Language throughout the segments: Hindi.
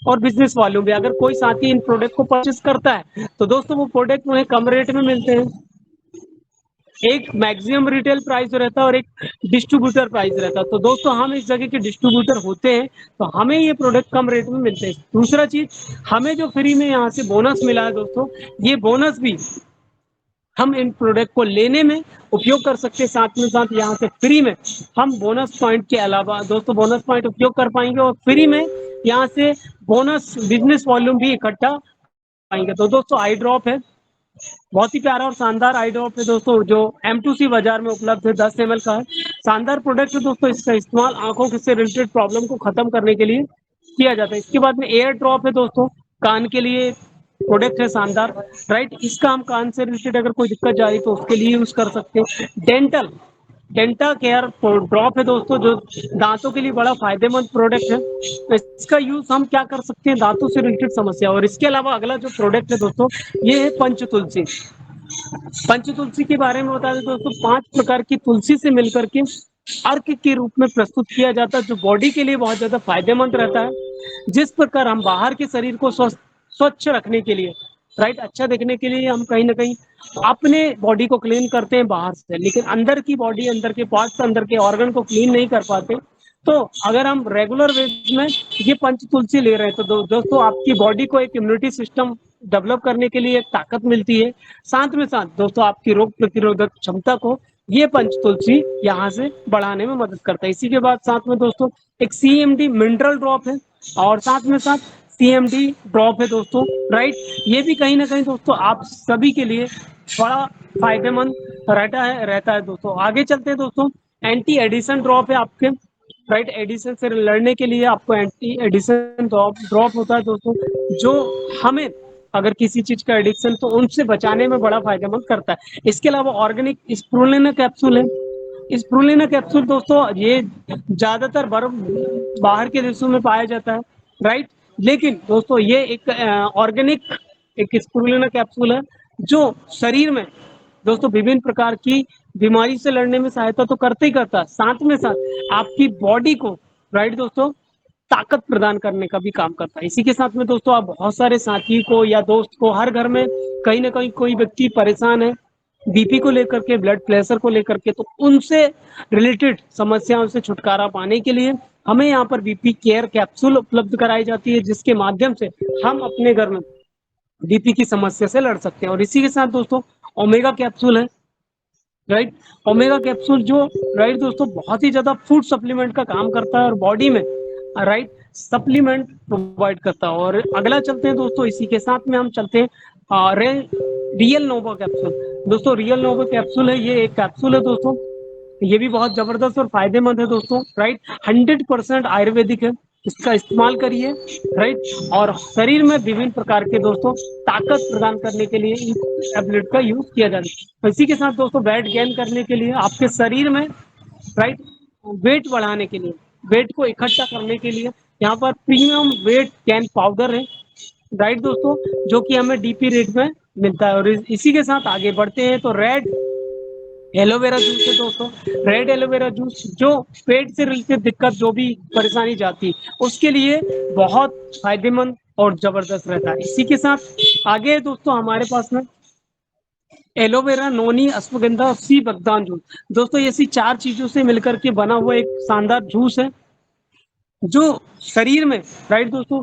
और बिजनेस वालों भी। अगर कोई साथी इन प्रोडक्ट को परचेस करता है तो दोस्तों वो प्रोडक्ट उन्हें कम रेट में मिलते हैं। एक मैक्सिमम रिटेल प्राइस रहता है और एक डिस्ट्रीब्यूटर प्राइस रहता है। तो दोस्तों हम इस जगह के डिस्ट्रीब्यूटर होते हैं तो हमें ये प्रोडक्ट कम रेट में मिलते हैं। दूसरा चीज, हमें जो फ्री में यहाँ से बोनस मिला है दोस्तों, ये बोनस भी हम इन प्रोडक्ट को लेने में उपयोग कर सकते हैं। साथ में साथ यहाँ से फ्री में हम बोनस पॉइंट के अलावा दोस्तों बोनस पॉइंट उपयोग कर पाएंगे और फ्री में यहाँ से बोनस बिजनेस वॉल्यूम भी इकट्ठा पाएंगे। तो दोस्तों आई ड्रॉप है, बहुत ही प्यारा और शानदार आई ड्रॉप है दोस्तों, जो M2C बाजार में उपलब्ध है, 10 ml का है। शानदार प्रोडक्ट है दोस्तों। इसका इस्तेमाल आंखों से रिलेटेड प्रॉब्लम को खत्म करने के लिए किया जाता है। इसके बाद में एयर ड्रॉप है दोस्तों, कान के लिए प्रोडक्ट है शानदार, राइट। इसका हम कान से रिलेटेड अगर कोई दिक्कत जा रही तो उसके लिए यूज कर सकते हैं। डेंटल केयर ड्रॉप है दोस्तों, जो दांतों के लिए बड़ा फायदेमंद प्रोडक्ट है। तो इसका यूज हम क्या कर सकते हैं, दांतों से रिलेटेड समस्या। और इसके अलावा अगला जो प्रोडक्ट है दोस्तों, ये है पंचतुलसी। पंचतुलसी के बारे में बता दें दोस्तों, 5 प्रकार की तुलसी से मिलकर के अर्क के रूप में प्रस्तुत किया जाता है, जो बॉडी के लिए बहुत ज्यादा फायदेमंद रहता है। जिस प्रकार हम बाहर के शरीर को स्वच्छ रखने के लिए, राइट, अच्छा देखने के लिए हम कहीं ना कहीं अपने बॉडी को क्लीन करते हैं बाहर से, लेकिन अंदर की बॉडी, अंदर के पार्ट्स, अंदर के ऑर्गन को क्लीन नहीं कर पाते। तो अगर हम रेगुलर बेस में ये पंच तुलसी ले रहे हैं तो दोस्तों आपकी बॉडी को एक इम्यूनिटी सिस्टम डेवलप करने के लिए एक ताकत मिलती है। साथ में साथ दोस्तों आपकी रोग प्रतिरोधक क्षमता को ये पंच तुलसी यहाँ से बढ़ाने में मदद करता है। इसी के बाद साथ में दोस्तों एक CMD मिनरल ड्रॉप है और साथ में साथ CMD ड्रॉप है दोस्तों, राइट। ये भी कहीं ना कहीं दोस्तों आप सभी के लिए बड़ा फायदेमंद रहता है दोस्तों। आगे चलते हैं दोस्तों, एंटी एडिशन ड्रॉप है आपके, राइट। एडिशन से लड़ने के लिए आपको एंटी एडिशन ड्रॉप होता है दोस्तों, जो हमें अगर किसी चीज का एडिक्शन तो उनसे बचाने में बड़ा फायदेमंद करता है। इसके अलावा ऑर्गेनिक स्प्रुलिना कैप्सूल है। स्प्रुलिना कैप्सूल दोस्तों ये ज्यादातर बर्फ बाहर के देशों में पाया जाता है, राइट। लेकिन दोस्तों ये एक ऑर्गेनिक एक स्प्रुलिना कैप्सूल है, जो शरीर में दोस्तों विभिन्न प्रकार की बीमारी से लड़ने में सहायता तो करते ही करता है, साथ में साथ आपकी बॉडी को, राइट दोस्तों, ताकत प्रदान करने का भी काम करता है। इसी के साथ में दोस्तों आप बहुत सारे साथी को या दोस्त को, हर घर में कहीं ना कहीं कोई व्यक्ति परेशान है BP को लेकर के, ब्लड प्रेशर को लेकर के, तो उनसे रिलेटेड समस्याओं से छुटकारा पाने के लिए हमें यहाँ पर BP केयर कैप्सूल उपलब्ध कराई जाती है, जिसके माध्यम से हम अपने घर में BP की समस्या से लड़ सकते हैं। और इसी के साथ दोस्तों ओमेगा कैप्सूल है, राइट। ओमेगा कैप्सूल जो, राइट दोस्तों, बहुत ही ज्यादा फूड सप्लीमेंट का काम करता है और बॉडी में, राइट, सप्लीमेंट प्रोवाइड करता है। और अगला चलते हैं दोस्तों, इसी के साथ में हम चलते हैं रियल नोवा कैप्सूल। दोस्तों रियल नोवा कैप्सूल है, ये एक कैप्सूल है दोस्तों, ये भी बहुत जबरदस्त और फायदेमंद है दोस्तों, राइट। 100% आयुर्वेदिक है, इसका इस्तेमाल करिए, राइट। और शरीर में विभिन्न प्रकार के दोस्तों ताकत प्रदान करने के लिए इस टैबलेट का यूज किया जाता है। इसी के साथ दोस्तों वेट गेन करने के लिए आपके शरीर में, राइट, वेट बढ़ाने के लिए, वेट को इकट्ठा करने के लिए यहाँ पर प्रीमियम वेट गेन पाउडर है, राइट दोस्तों, जो कि हमें DP रेट में मिलता है। और इसी के साथ आगे बढ़ते हैं तो रेड एलोवेरा जूस है दोस्तों। रेड एलोवेरा जूस जो पेट से रिलेटेड दिक्कत, जो भी परेशानी जाती है, उसके लिए बहुत फायदेमंद और जबरदस्त रहता है। इसी के साथ आगे दोस्तों हमारे पास में एलोवेरा, नोनी, अश्वगंधा, सी बगदान जूस। दोस्तों ऐसी 4 चीजों से मिलकर के बना हुआ एक शानदार जूस है, जो शरीर में, राइट दोस्तों,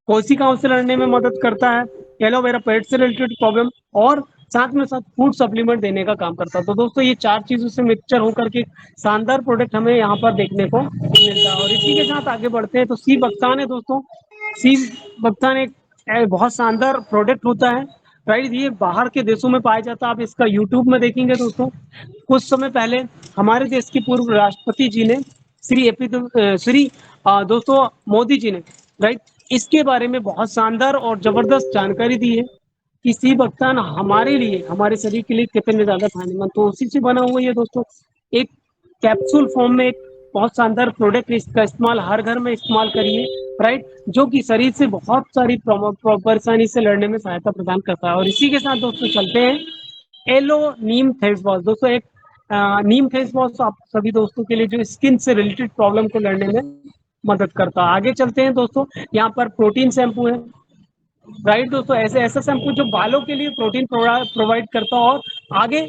कोशिकाओं से लड़ने में मदद करता है। एलोवेरा पेट से रिलेटेड प्रॉब्लम और साथ में साथ फूड सप्लीमेंट देने का काम करता है। तो दोस्तों ये 4 चीजों से मिक्सचर होकर के शानदार प्रोडक्ट हमें यहाँ पर देखने को मिलता है। और इसी के साथ आगे बढ़ते हैं तो सी बक्तान है दोस्तों। सी बक्तान एक बहुत शानदार प्रोडक्ट होता है, राइट। ये बाहर के देशों में पाया जाता है। आप इसका यूट्यूब में देखेंगे दोस्तों, कुछ समय पहले हमारे देश के पूर्व राष्ट्रपति जी ने, श्री दोस्तों मोदी जी ने, राइट, इसके बारे में बहुत शानदार और जबरदस्त जानकारी दी है कि सी बक्तान हमारे लिए, हमारे शरीर के लिए कितने ज्यादा फायदेमंद। तो उसी से बना हुआ ये दोस्तों एक कैप्सूल फॉर्म में एक बहुत शानदार प्रोडक्ट, इसका इस्तेमाल हर घर में इस्तेमाल करिए, राइट, जो कि शरीर से बहुत सारी परेशानी से लड़ने में सहायता प्रदान करता है। और इसी के साथ दोस्तों चलते हैं एलो नीम फेस वॉश। दोस्तों एक नीम फेस वॉश आप सभी दोस्तों के लिए जो स्किन से रिलेटेड प्रॉब्लम को लड़ने में मदद करता है। आगे चलते हैं दोस्तों, यहाँ पर प्रोटीन शैम्पू है, राइट दोस्तों, ऐसे ऐसा शैम्पू जो बालों के लिए प्रोटीन प्रोवाइड करता है। और आगे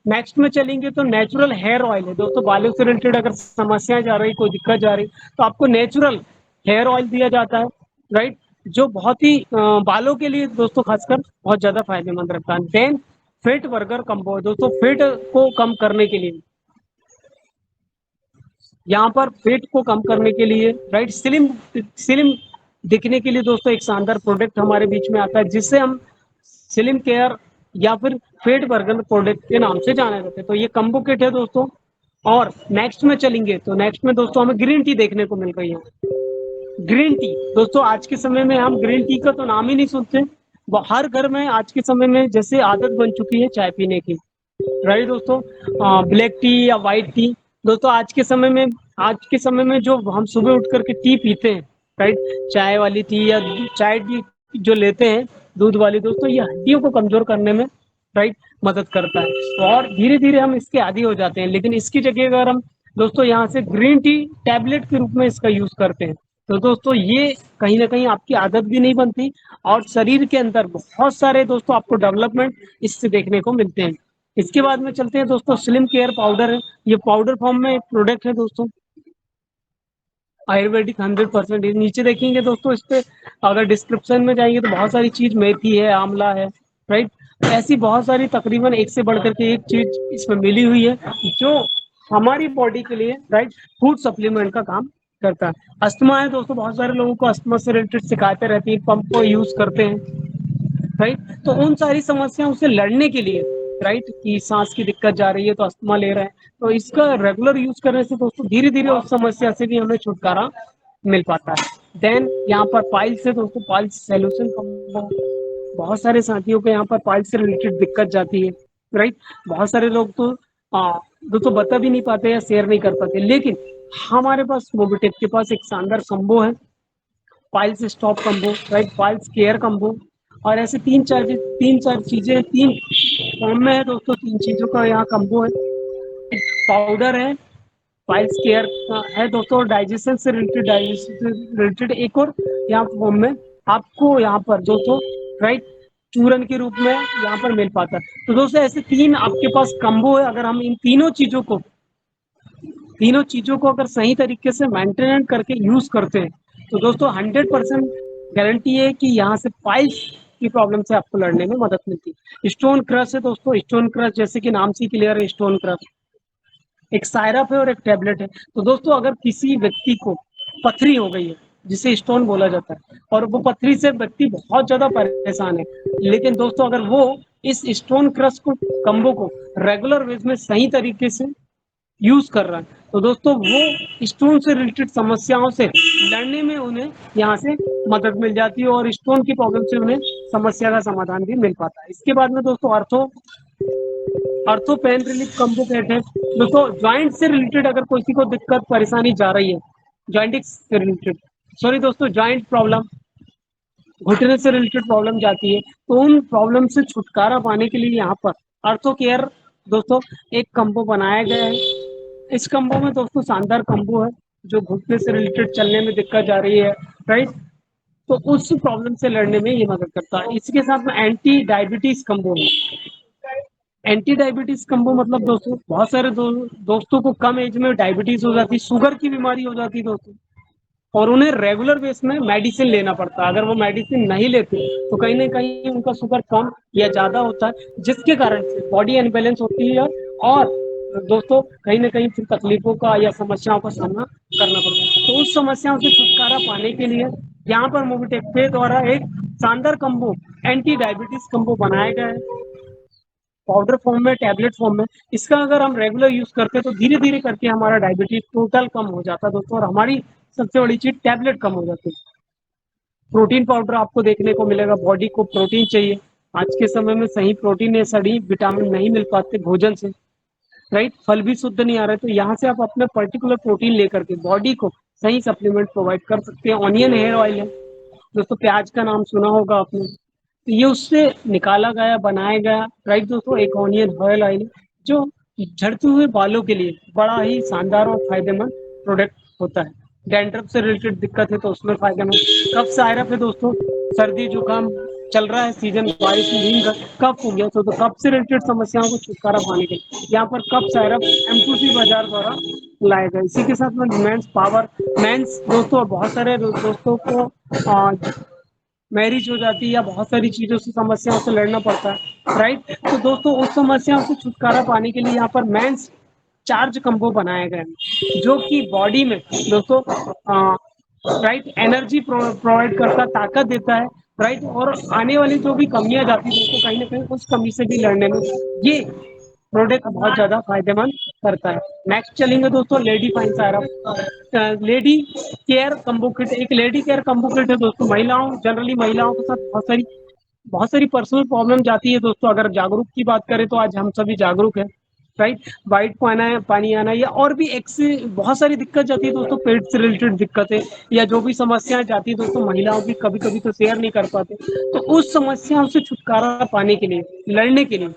नेक्स्ट में चलेंगे तो नेचुरल हेयर ऑयल है दोस्तों, बालों से रिलेटेड अगर समस्याएं जा रही, कोई दिक्कत जा रही, तो आपको नेचुरल हेयर ऑयल दिया जाता है, राइट, जो बहुत ही बालों के लिए दोस्तों खासकर बहुत ज्यादा फायदेमंद रहता है। देन फेट बर्गर कंबो है दोस्तों, फेट को कम करने के लिए, यहाँ पर फेट को कम करने के लिए, राइट, स्लिम स्लिम दिखने के लिए दोस्तों एक शानदार प्रोडक्ट हमारे बीच में आता है, जिससे हम स्लिम केयर या फिर फेट बर्गर प्रोडक्ट के नाम से जाना जाते हैं। तो ये कम्बो किट है दोस्तों। और नेक्स्ट में चलेंगे तो नेक्स्ट में दोस्तों हमें ग्रीन टी देखने को मिल रही है। ग्रीन टी दोस्तों, आज के समय में हम ग्रीन टी का तो नाम ही नहीं सुनते, हर घर में आज के समय में जैसे आदत बन चुकी है चाय पीने की, राइट दोस्तों, ब्लैक टी या वाइट टी। दोस्तों आज के समय में जो हम सुबह उठ करके टी पीते हैं, राइट, चाय वाली टी या चाय टी जो लेते हैं दूध वाली, दोस्तों ये हड्डियों को कमजोर करने में, राइट, मदद करता है। और धीरे धीरे हम इसके आदी हो जाते हैं, लेकिन इसकी जगह अगर हम दोस्तों यहाँ से ग्रीन टी टैबलेट के रूप में इसका यूज करते हैं, तो दोस्तों ये कहीं ना कहीं आपकी आदत भी नहीं बनती, और शरीर के अंदर बहुत सारे दोस्तों आपको डेवलपमेंट इससे देखने को मिलते हैं। इसके बाद में चलते हैं दोस्तों, स्लिम केयर पाउडर है, ये पाउडर फॉर्म में एक प्रोडक्ट है दोस्तों, आयुर्वेदिक 100%। नीचे देखेंगे दोस्तों, इस पे अगर डिस्क्रिप्शन में जाएंगे तो बहुत सारी चीज, मेथी है, आंवला है, राइट, ऐसी बहुत सारी तकरीबन एक से बढ़कर के एक चीज इसमें मिली हुई है, जो हमारी बॉडी के लिए, राइट, फूड सप्लीमेंट का काम करता है। अस्थमा है दोस्तों, बहुत सारे लोगों को अस्थमा से रिलेटेड शिकायतें रहती है, पंप को यूज करते हैं, राइट, तो उन सारी समस्याओं से लड़ने के लिए, राइट, कि सांस की दिक्कत जा रही है तो अस्थमा ले रहे हैं, तो इसका रेगुलर यूज करने से दोस्तों धीरे धीरे उस समस्या से भी हमें छुटकारा मिल पाता है। देन यहाँ पर पाइल्स है दोस्तों, पाइल्स सोल्यूशन, बहुत सारे साथियों को यहाँ पर पाइल्स से रिलेटेड दिक्कत जाती है, राइट, बहुत सारे लोग तो दोस्तों बता भी नहीं पाते या शेयर नहीं कर पाते, लेकिन हमारे पास मोबिटेक के पास एक शानदार कम्बो है, piles stop combo, right, piles care combo, और ऐसे तीन चार चीजें, तीन फॉर्म में है दोस्तों, तीन चीजों का यहाँ कम्बो है। पाउडर है, पाइल्स केयर है दोस्तों, डाइजेशन से रिलेटेड एक और यहाँ फॉर्म में आपको यहाँ पर दोस्तों, राइट, चूरन के रूप में यहाँ पर मिल पाता है। तो दोस्तों ऐसे तीन आपके पास कम्बो है, अगर हम इन तीनों चीजों को अगर सही तरीके से मेंटेन करके यूज करते हैं, तो दोस्तों 100% गारंटी है कि यहाँ से पाइल्स की प्रॉब्लम से आपको लड़ने में मदद मिलती है। स्टोन क्रश है दोस्तों, स्टोन क्रश जैसे कि नाम से क्लियर है, स्टोन क्रश एक सायरप है और एक टेबलेट है। तो दोस्तों अगर किसी व्यक्ति को पथरी हो गई है, जिसे स्टोन बोला जाता है, और वो पथरी से व्यक्ति बहुत ज्यादा परेशान है, लेकिन दोस्तों अगर वो इस स्टोन क्रश को कम्बो को रेगुलर वेज में सही तरीके से यूज कर रहा है, तो दोस्तों वो स्टोन से रिलेटेड समस्याओं से लड़ने में उन्हें यहाँ से मदद मिल जाती है, और स्टोन की प्रॉब्लम से उन्हें समस्या का समाधान भी मिल पाता है। इसके बाद में दोस्तों अर्थो पेन रिलीफ कम्बो कहते हैं दोस्तों, ज्वाइंट से रिलेटेड अगर किसी को दिक्कत परेशानी जा रही है, ज्वाइंटिक्स से रिलेटेड, सॉरी दोस्तों, ज्वाइंट प्रॉब्लम, घुटने से रिलेटेड प्रॉब्लम जाती है, तो उन प्रॉब्लम से छुटकारा पाने के लिए यहाँ पर अर्थो केयर दोस्तों एक कम्बो बनाया गया है। इस कम्बो में दोस्तों शानदार कम्बो है, जो घुटने से रिलेटेड चलने में दिक्कत जा रही है, राइट, तो उस प्रॉब्लम से लड़ने में ये मदद करता है। इसके साथ में एंटी डायबिटीज कम्बो है। एंटी डायबिटीज कम्बो मतलब दोस्तों बहुत सारे दोस्तों को कम एज में डायबिटीज हो जाती है, शुगर की बीमारी हो जाती है दोस्तों, और उन्हें रेगुलर बेस में मेडिसिन लेना पड़ता है। अगर वो मेडिसिन नहीं लेते तो कहीं ना कहीं उनका शुगर कम या ज्यादा होता है, जिसके कारण से बॉडी अनबैलेंस होती है, और दोस्तों कहीं ना कहीं फिर तकलीफों का या समस्याओं का सामना करना पड़ता है। तो उस समस्याओं से छुटकारा पाने के लिए यहाँ पर मोबिटेक के द्वारा एक शानदार कम्बो, एंटी डायबिटीज कम्बो बनाया गया है, पाउडर फॉर्म में, टैबलेट फॉर्म में। इसका अगर हम रेगुलर यूज करते हैं तो धीरे धीरे करके हमारा डायबिटीज टोटल कम हो जाता है दोस्तों, और हमारी सबसे बड़ी चीज टैबलेट कम हो जाती है। प्रोटीन पाउडर आपको देखने को मिलेगा, बॉडी को प्रोटीन चाहिए, आज के समय में सही प्रोटीन या सही विटामिन नहीं मिल पाते भोजन से, राइट, फल भी शुद्ध नहीं आ रहे, तो यहाँ से आप अपने पर्टिकुलर प्रोटीन लेकर के बॉडी को सही सप्लीमेंट प्रोवाइड कर सकते हैं। ऑनियन हेयर ऑयल है दोस्तों, प्याज का नाम सुना होगा आपने, तो ये उससे निकाला गया, बनाया गया, राइट दोस्तों, एक ऑनियन हेयर ऑयल जो झड़ते हुए बालों के लिए बड़ा ही शानदार और फायदेमंद प्रोडक्ट होता है। डैंड्रफ से रिलेटेड दिक्कत है तो उसमें फायदेमंद। कफ सायरप है दोस्तों, सर्दी जुकाम चल रहा है सीजन, बारिश में कफ हो गया तो कफ से रिलेटेड समस्याओं को छुटकारा पाने के लिए यहाँ पर कफ सायरप M2C बाजार द्वारा लाया गया। इसी के साथ में मेंस पावर, मेंस दोस्तों बहुत सारे दोस्तों को मैरिज हो जाती है या बहुत सारी चीजों से समस्याओं से लड़ना पड़ता है, राइट। तो दोस्तों उस समस्याओं से छुटकारा पाने के लिए यहाँ पर मेंस चार्ज कंबो बनाया गया है, जो कि बॉडी में दोस्तों राइट एनर्जी प्रोवाइड करता, ताकत देता है, राइट। और आने वाली जो भी कमियां जाती है दोस्तों, कहीं ना कहीं उस कमी से भी लड़ने में ये प्रोडक्ट बहुत ज्यादा फायदेमंद करता है। नेक्स्ट चलेंगे दोस्तों lady fine syrup, lady care combo kit. एक लेडी केयर कम्बो किट है दोस्तों, महिलाओं जनरली महिलाओं के साथ बहुत सारी पर्सनल प्रॉब्लम जाती है दोस्तों। अगर जागरूक की बात करें तो आज हम सभी जागरूक हैं, राइट। वाइट पानी आना या और भी एक से बहुत सारी दिक्कत जाती है दोस्तों, पेट से रिलेटेड दिक्कतें या जो भी समस्याएं जाती है दोस्तों, महिलाओं की कभी कभी तो शेयर नहीं कर पाते। तो उस समस्याओं से छुटकारा पाने के लिए, लड़ने के लिए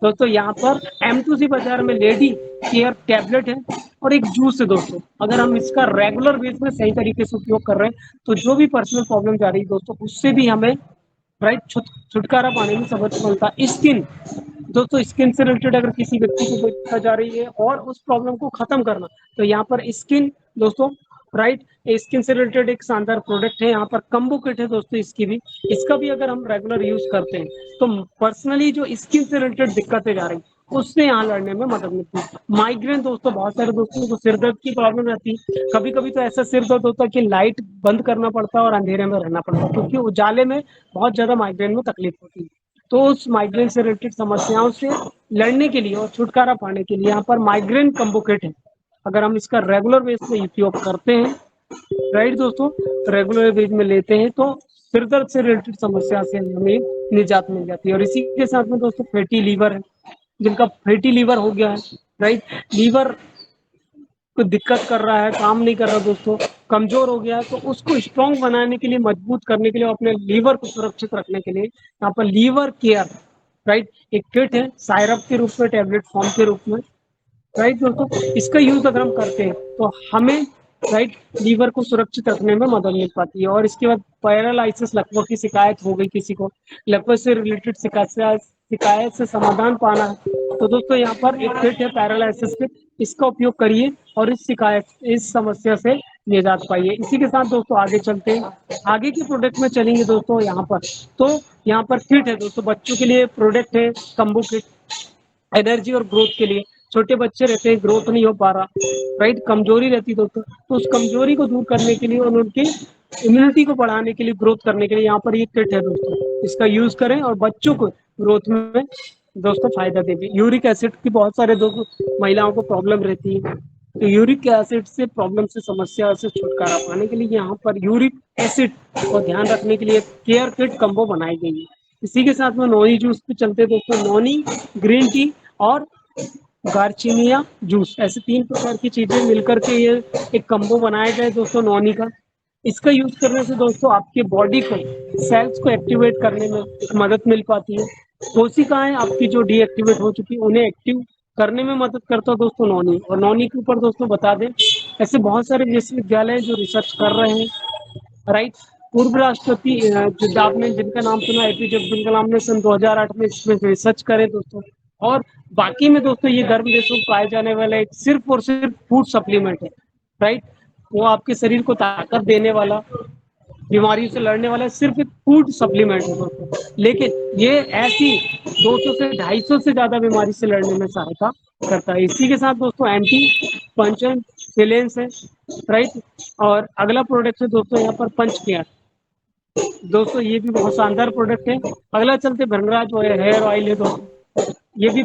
दोस्तों यहाँ पर M2C बाजार में लेडी केयर टैबलेट है और एक जूस है दोस्तों। अगर हम इसका रेगुलर बेस में सही तरीके से उपयोग कर रहे हैं तो जो भी पर्सनल प्रॉब्लम जा रही है दोस्तों, उससे भी हमें राइट छुटकारा पाने में समर्थ मिलता है। स्किन दोस्तों, स्किन से रिलेटेड अगर किसी व्यक्ति को कोई दिक्कत जा रही है और उस प्रॉब्लम को खत्म करना, तो यहाँ पर स्किन दोस्तों राइट स्किन से रिलेटेड एक शानदार प्रोडक्ट है। यहाँ पर कम्बो किट है दोस्तों, इसका भी अगर हम रेगुलर यूज करते हैं तो पर्सनली जो स्किन से रिलेटेड दिक्कतें जा रही उससे यहाँ लड़ने में मदद मिलती है। माइग्रेन दोस्तों, बहुत सारे दोस्तों को सिर दर्द की प्रॉब्लम रहती है, कभी कभी तो ऐसा सिर दर्द होता है कि लाइट बंद करना पड़ता है और अंधेरे में रहना पड़ता है, क्योंकि उजाले में बहुत ज्यादा माइग्रेन में तकलीफ होती है। तो उस माइग्रेन से रिलेटेड समस्याओं से लड़ने के लिए और छुटकारा पाने के लिए यहाँ पर माइग्रेन कम्बो किट है। अगर हम इसका रेगुलर बेस में उपयोग करते हैं, राइट दोस्तों, रेगुलर बेस में लेते हैं तो सिर दर्द से रिलेटेड समस्या से हमें निजात मिल जाती है। और इसी के साथ में दोस्तों फैटी लीवर है, जिनका फैटी लीवर हो गया है, राइट, लीवर को दिक्कत कर रहा है, काम नहीं कर रहा दोस्तों, कमजोर हो गया है, तो उसको स्ट्रॉन्ग बनाने के लिए, मजबूत करने के लिए, अपने लीवर को सुरक्षित रखने के लिए यहाँ पर लीवर केयर राइट एक किट है, सायरप के रूप में, टैबलेट फॉर्म के रूप में, राइट दोस्तों। इसका यूज अगर हम करते हैं तो हमें राइट लीवर को सुरक्षित रखने में मदद मिल पाती है। और इसके बाद पैरालाइसिस, लकवा की शिकायत हो गई किसी को, लकवा से रिलेटेड शिकायत से समाधान पाना है तो दोस्तों यहाँ पर एक किट है पैरालाइसिस किट, इसका उपयोग करिए और इस समस्या से निजात पाइए। इसी के साथ दोस्तों आगे चलते हैं, आगे के प्रोडक्ट में चलेंगे दोस्तों। यहाँ पर यहाँ पर किट है दोस्तों, बच्चों के लिए प्रोडक्ट है कम्बो किट, एनर्जी और ग्रोथ के लिए। छोटे बच्चे रहते हैं, ग्रोथ नहीं हो पा रहा, राइट, कमजोरी रहती है दोस्तों, तो उस कमजोरी को दूर करने के लिए और उनकी इम्यूनिटी को बढ़ाने के लिए, ग्रोथ करने के लिए यहाँ पर ये किट है दोस्तों, इसका यूज करें और बच्चों को ग्रोथ में दोस्तों फायदा देगी। यूरिक एसिड की बहुत सारे महिलाओं को प्रॉब्लम रहती है, तो यूरिक एसिड से प्रॉब्लम से, समस्या से छुटकारा पाने के लिए यहाँ पर यूरिक एसिड को ध्यान रखने के लिए केयर किट कम्बो बनाई गई है। इसी के साथ में नोनी जूस पे चलते दोस्तों, नोनी, ग्रीन टी और गार्चिनिया जूस, ऐसे 3 प्रकार की चीजें मिलकर के ये एक कम्बो बनाया गया है दोस्तों नोनी का। इसका यूज करने से दोस्तों आपके बॉडी को, सेल्स को एक्टिवेट करने में मदद मिल पाती है। कोशिकाएं आपकी जो डीएक्टिवेट हो चुकी है उन्हें एक्टिव करने में मदद करता है दोस्तों नोनी। और नोनी के ऊपर दोस्तों बता दें, ऐसे बहुत सारे विश्वविद्यालय जो रिसर्च कर रहे हैं, राइट। पूर्व राष्ट्रपति आपने जिनका नाम सुना, एपीजे अब्दुल कलाम ने सन 2008 में इसमें रिसर्च करे दोस्तों। और बाकी में दोस्तों ये गर्म देशों में पाए जाने वाला एक सिर्फ और सिर्फ फूड सप्लीमेंट है, राइट। वो आपके शरीर को ताकत देने वाला, बीमारियों से लड़ने वाला सिर्फ एक फूड सप्लीमेंट है दोस्तों, लेकिन ये ऐसी 200 से 250 से ज्यादा बीमारी से लड़ने में सहायता करता है। इसी के साथ दोस्तों एंटी पंचन सिलेंस है, राइट। और अगला प्रोडक्ट है दोस्तों यहाँ पर पंच केयर दोस्तों, ये भी बहुत शानदार प्रोडक्ट है। अगला चलते भंगराज हेयर ऑयल है दोस्तों, ये भी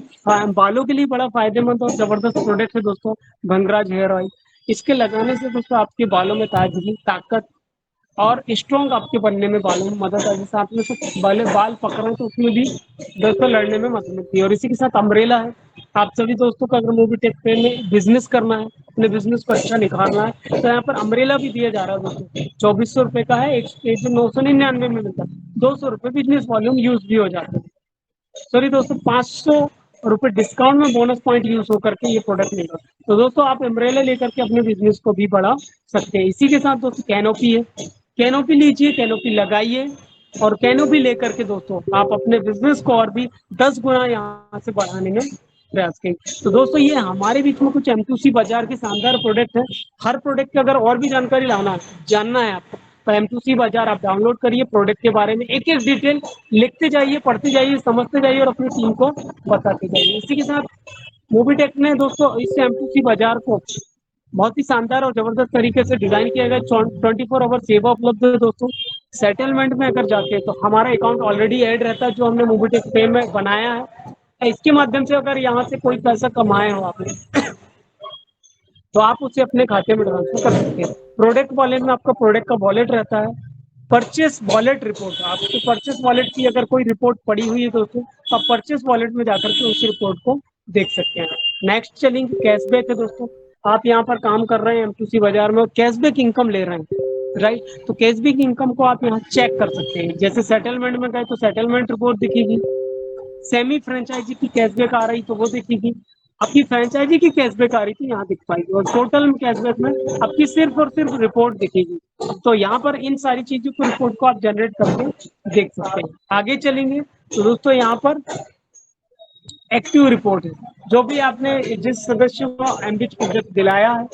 बालों के लिए बड़ा फायदेमंद और जबरदस्त प्रोडक्ट है दोस्तों, भंगराज हेयर ऑयल। इसके लगाने से दोस्तों आपके बालों में ताजगी, ताकत और स्ट्रॉन्ग आपके बनने में, बालों में मदद आती है। साथ में तो बाल पकड़ तो उसमें भी दोस्तों लड़ने में मदद मिलती है। और इसी के साथ अम्ब्रेला है, आप सभी दोस्तों का अगर मूवी टेक पे में बिजनेस करना है, अपने बिजनेस को अच्छा निखारना है, तो यहाँ पर अम्ब्रेला भी दिया जा रहा है दोस्तों। 2400 रुपये का है, एक 999 में मिलता है, 200 रुपये बिजनेस वॉल्यूम यूज भी हो जाता है। सॉरी दोस्तों, 500 और ऊपर डिस्काउंट में बोनस पॉइंट यूज होकर के ये प्रोडक्ट मिलेगा। तो दोस्तों आप अम्ब्रेला लेकर के अपने बिजनेस को भी बढ़ा सकते हैं। इसी के साथ दोस्तों कैनोपी है, कैनोपी लीजिए, कैनोपी लगाइए और कैनोपी लेकर के दोस्तों आप अपने बिजनेस को और भी 10 गुना यहाँ से बढ़ाने में प्रयास करेंगे। तो दोस्तों ये हमारे बीच में कुछ M2C बाजार के शानदार प्रोडक्ट है। हर प्रोडक्ट की अगर और भी जानकारी जानना है आपको तो M2C बाजार आप डाउनलोड करिए, प्रोडक्ट के बारे में एक एक डिटेल लिखते जाइए, पढ़ते जाइए, समझते जाइए और अपनी टीम को बताते जाइए। इसी के साथ मोबीटेक ने दोस्तों इस M2C बाजार को बहुत ही शानदार और जबरदस्त तरीके से डिजाइन किया गया। 24 आवर सेवा उपलब्ध है दोस्तों। सेटलमेंट में अगर जाते हैं तो हमारा अकाउंट ऑलरेडी ऐड रहता है जो हमने मोबीटेक पे में बनाया है। इसके माध्यम से अगर यहाँ से कोई पैसा कमाए हो आपने तो आप उसे अपने खाते में ट्रांसफर कर सकते हैं। प्रोडक्ट वॉलेट में आपका प्रोडक्ट का वॉलेट रहता है। परचेस वॉलेट रिपोर्ट, आपको परचेस वॉलेट की अगर कोई रिपोर्ट पड़ी हुई है दोस्तों तो आप परचेस वॉलेट में जाकर के उस रिपोर्ट को देख सकते हैं। नेक्स्ट चलेंगे कैशबैक है दोस्तों। आप यहाँ पर काम कर रहे हैं M2C बाजार में और कैशबैक इनकम ले रहे हैं, राइट। तो कैशबैक इनकम को आप यहाँ चेक कर सकते हैं। जैसे सेटलमेंट में गए तो सेटलमेंट रिपोर्ट दिखेगी, सेमी फ्रेंचाइजी की कैशबैक आ रही तो वो दिखेगी, आपकी फ्रेंचाइजी की कैशबैक आ रही थी यहाँ दिख पाएगी और टोटल कैशबैक में आपकी सिर्फ और सिर्फ रिपोर्ट दिखेगी। तो यहाँ पर इन सारी चीजों को रिपोर्ट को आप जनरेट करके देख सकते हैं। आगे चलेंगे तो दोस्तों यहाँ पर एक्टिव रिपोर्ट है। जो भी आपने जिस सदस्य को एमबीच प्रोजेक्ट दिलाया है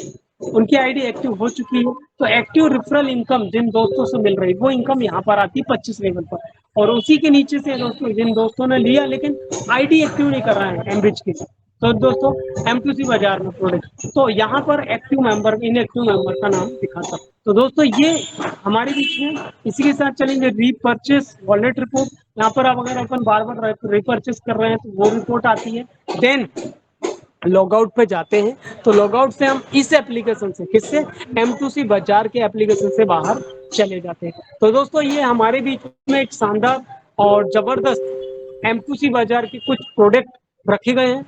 उनकी आईडी एक्टिव हो चुकी है तो एक्टिव रेफरल इनकम जिन दोस्तों से मिल रही है वो इनकम यहाँ पर आती है 25 लेवल पर। और उसी के नीचे से दोस्तों जिन दोस्तों ने लिया लेकिन आईडी एक्टिव नहीं कर रहे हैं एमबीच की, तो दोस्तों M2C बाजार में प्रोडक्ट तो यहाँ पर एक्टिव मेंबर इनएक्टिव मेंबर का नाम दिखाता। तो दोस्तों ये हमारे बीच में इसी के साथ चलेंगे रीपरचेस वॉलेट रिपोर्ट। यहाँ पर आप अगर अपन बार बार रीपरचेस कर रहे हैं तो वो रिपोर्ट आती है। देन लॉगआउट पे जाते हैं तो लॉगआउट से हम इस एप्लीकेशन से किससे M2C बाजार के एप्लीकेशन से बाहर चले जाते हैं। तो दोस्तों ये हमारे बीच में एक शानदार और जबरदस्त M2C बाजार के कुछ प्रोडक्ट रखे गए हैं।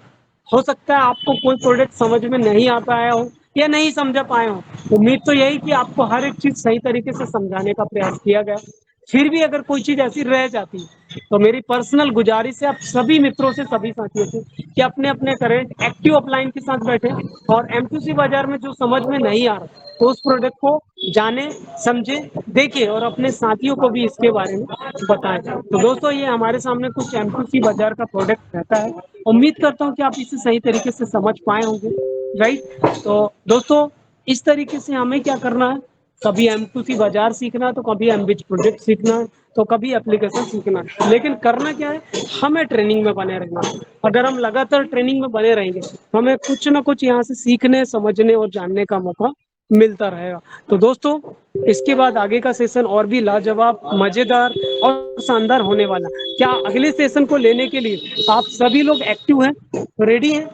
हो सकता है आपको कोई प्रोडक्ट समझ में नहीं आ पाया हो या नहीं समझ पाए हो। उम्मीद तो यही कि आपको हर एक चीज सही तरीके से समझाने का प्रयास किया गया। फिर भी अगर कोई चीज ऐसी रह जाती है तो मेरी पर्सनल गुजारिश है आप सभी मित्रों से, सभी साथियों से कि अपने अपने करंट एक्टिव अपलाइन के साथ बैठे और M2C बाजार में जो समझ में नहीं आ रहा तो उस प्रोडक्ट को जाने, समझे, देखे और अपने साथियों को भी इसके बारे में बताएं। तो दोस्तों ये हमारे सामने कुछ M2C बाजार का प्रोडक्ट रहता है। उम्मीद करता हूँ कि आप इसे सही तरीके से समझ पाए होंगे, राइट। तो दोस्तों इस तरीके से हमें क्या करना है, कभी M2C बाजार सीखना है तो कभी एमबीच प्रोजेक्ट सीखना है तो कभी एप्लीकेशन सीखना है, लेकिन करना क्या है, हमें ट्रेनिंग में बने रहना है। अगर हम लगातार ट्रेनिंग में बने रहेंगे तो हमें कुछ ना कुछ यहाँ से सीखने, समझने और जानने का मौका मिलता रहेगा। तो दोस्तों इसके बाद आगे का सेशन और भी लाजवाब, मजेदार और शानदार होने वाला। क्या अगले सेशन को लेने के लिए आप सभी लोग एक्टिव हैं, रेडी हैं,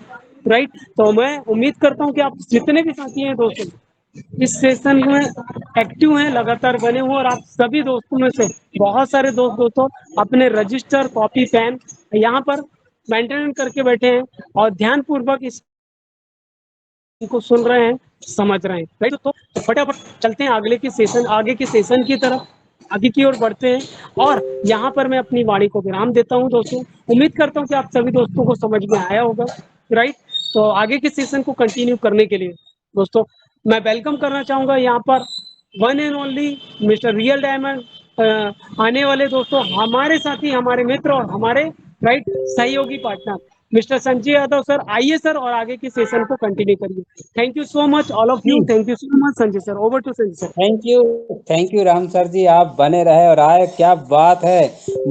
राइट। तो मैं उम्मीद करता हूँ कि आप जितने भी साथी हैं दोस्तों इस सेशन में एक्टिव हैं, लगातार बने हुए और आप सभी दोस्तों में से बहुत सारे दोस्तों अपने रजिस्टर, कॉपी, पेन यहाँ पर मेंटेन करके बैठे हैं और ध्यान पूर्वक इनको सुन रहे हैं, समझ रहे हैं, राइट। तो फटाफट चलते हैं आगे के सेशन की तरफ, आगे की ओर बढ़ते हैं और यहाँ पर मैं अपनी वाणी को विराम देता हूँ दोस्तों। उम्मीद करता हूँ कि आप सभी दोस्तों को समझ में आया होगा, राइट। तो आगे के सेशन को कंटिन्यू करने के लिए दोस्तों मैं वेलकम करना चाहूंगा यहाँ पर one and only mister real diamond आने वाले दोस्तों, हमारे साथी, हमारे मित्र और हमारे राइट सहयोगी partner mister Sanjay Yadav sir. आइए सर और आगे के सेशन को कंटिन्यू करिए। Thank you so much all of you, thank you so much Sanjay sir. Over to Sanjay sir. Thank you Ram sir ji, आप बने रहे और आए। क्या बात है,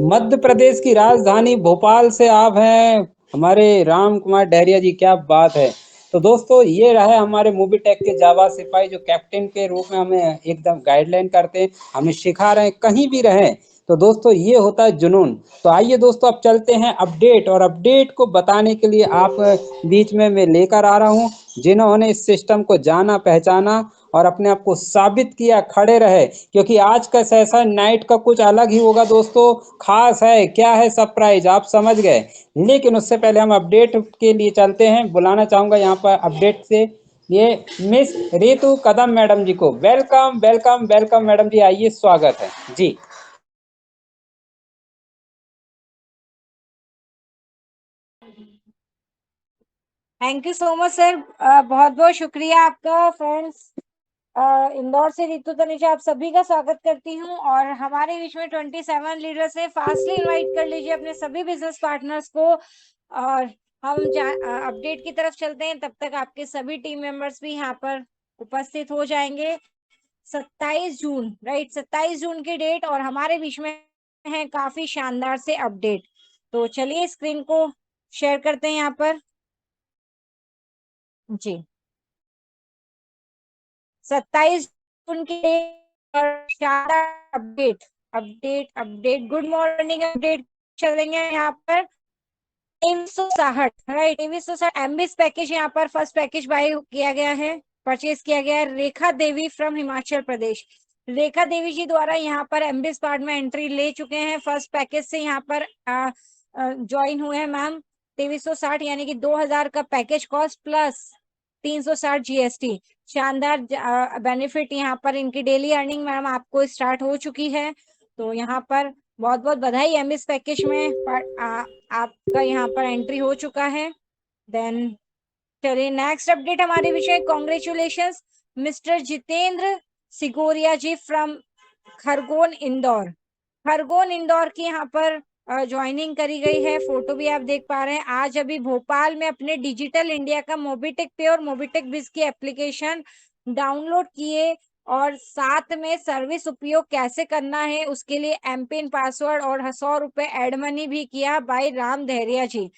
मध्य प्रदेश की राजधानी भोपाल से आप हैं हमारे राम कुमार डहरिया जी, क्या बात है। तो दोस्तों ये रहे हमारे मोबीटेक के जावा सिपाही जो कैप्टन के रूप में हमें एकदम गाइडलाइन करते हैं, हमें सिखा रहे हैं कहीं भी रहें। तो दोस्तों ये होता है जुनून। तो आइए दोस्तों अब चलते हैं अपडेट, और अपडेट को बताने के लिए आप बीच में मैं लेकर आ रहा हूं जिन्होंने इस सिस्टम को जाना, पहचाना और अपने आप को साबित किया, खड़े रहे, क्योंकि आज का सेशन नाइट का कुछ अलग ही होगा दोस्तों। खास है, क्या है सरप्राइज आप समझ गए। लेकिन उससे पहले हम अपडेट के लिए चलते हैं। बुलाना चाहूंगा यहाँ पर अपडेट से ये मिस रितु कदम मैडम जी को। Welcome welcome welcome madam ji, आइए, स्वागत है जी। Thank you so much sir, बहुत बहुत शुक्रिया आपका। फ्रेंड्स, इंदौर से रितु तनीजा आप सभी का स्वागत करती हूँ, और हमारे बीच में 27 लीडर्स है। फास्टली इनवाइट कर लीजिए अपने सभी बिजनेस पार्टनर्स को, और हम अपडेट की तरफ चलते हैं। तब तक आपके सभी टीम मेंबर्स भी यहाँ पर उपस्थित हो जाएंगे। 27 जून, राइट, 27 जून की डेट, और हमारे बीच में है काफी शानदार से अपडेट। तो चलिए स्क्रीन को शेयर करते हैं यहाँ पर जी। 27 जून की और शानदार update, update update good morning update चलेंगे यहाँ पर। 2360, राइट, 2360 एमबीएस पैकेज यहाँ पर फर्स्ट पैकेज बाय किया गया है, परचेज किया गया है। रेखा देवी फ्रॉम हिमाचल प्रदेश, रेखा देवी जी द्वारा यहाँ पर एमबीएस पार्ट में एंट्री ले चुके हैं। फर्स्ट पैकेज से यहाँ पर ज्वाइन हुए हैं मैम। 2360 यानी कि 2000 का पैकेज कॉस्ट प्लस 360 जीएसटी। शानदार बेनिफिट यहाँ पर। इनकी डेली अर्निंग मैम आपको स्टार्ट हो चुकी है, तो यहाँ पर बहुत बहुत बधाई। एमबीएस पैकेज में आपका यहाँ पर एंट्री हो चुका है। देन चलिए नेक्स्ट अपडेट हमारे विषय। Congratulations mister Jitendra Sigoria ji from Khargone Indore. Khargone Indore की यहाँ पर ज्वाइनिंग करी गई है। फोटो भी आप देख पा रहे हैं। आज अभी भोपाल में अपने डिजिटल इंडिया का मोबिटेक पे और मोबिटेक बिज की एप्लीकेशन डाउनलोड किए, और साथ में सर्विस उपयोग कैसे करना है उसके लिए एमपिन पासवर्ड और 100 रुपए एड मनी भी किया बाय राम धैर्या जी।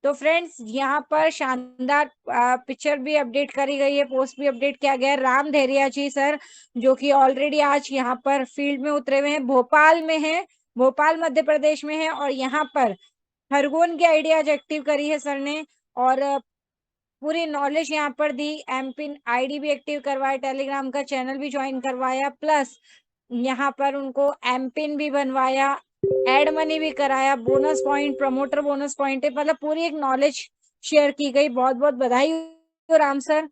तो फ्रेंड्स यहाँ पर शानदार पिक्चर भी अपडेट करी गई है, पोस्ट भी अपडेट किया गया है। राम धैर्या जी सर, जो कि ऑलरेडी आज यहाँ पर फील्ड में उतरे हुए हैं, भोपाल में है, भोपाल मध्य प्रदेश में है, और यहाँ पर खरगोन की आईडी आज एक्टिव करी है सर ने, और पूरी नॉलेज यहाँ पर दी। एमपिन आईडी भी एक्टिव करवाया, टेलीग्राम का चैनल भी ज्वाइन करवाया, प्लस यहाँ पर उनको एमपिन भी बनवाया, एड मनी भी कराया, bonus point, promoter bonus point है, मतलब पूरी एक नॉलेज शेयर की गई। बहुत बहुत बधाई हो राम सर,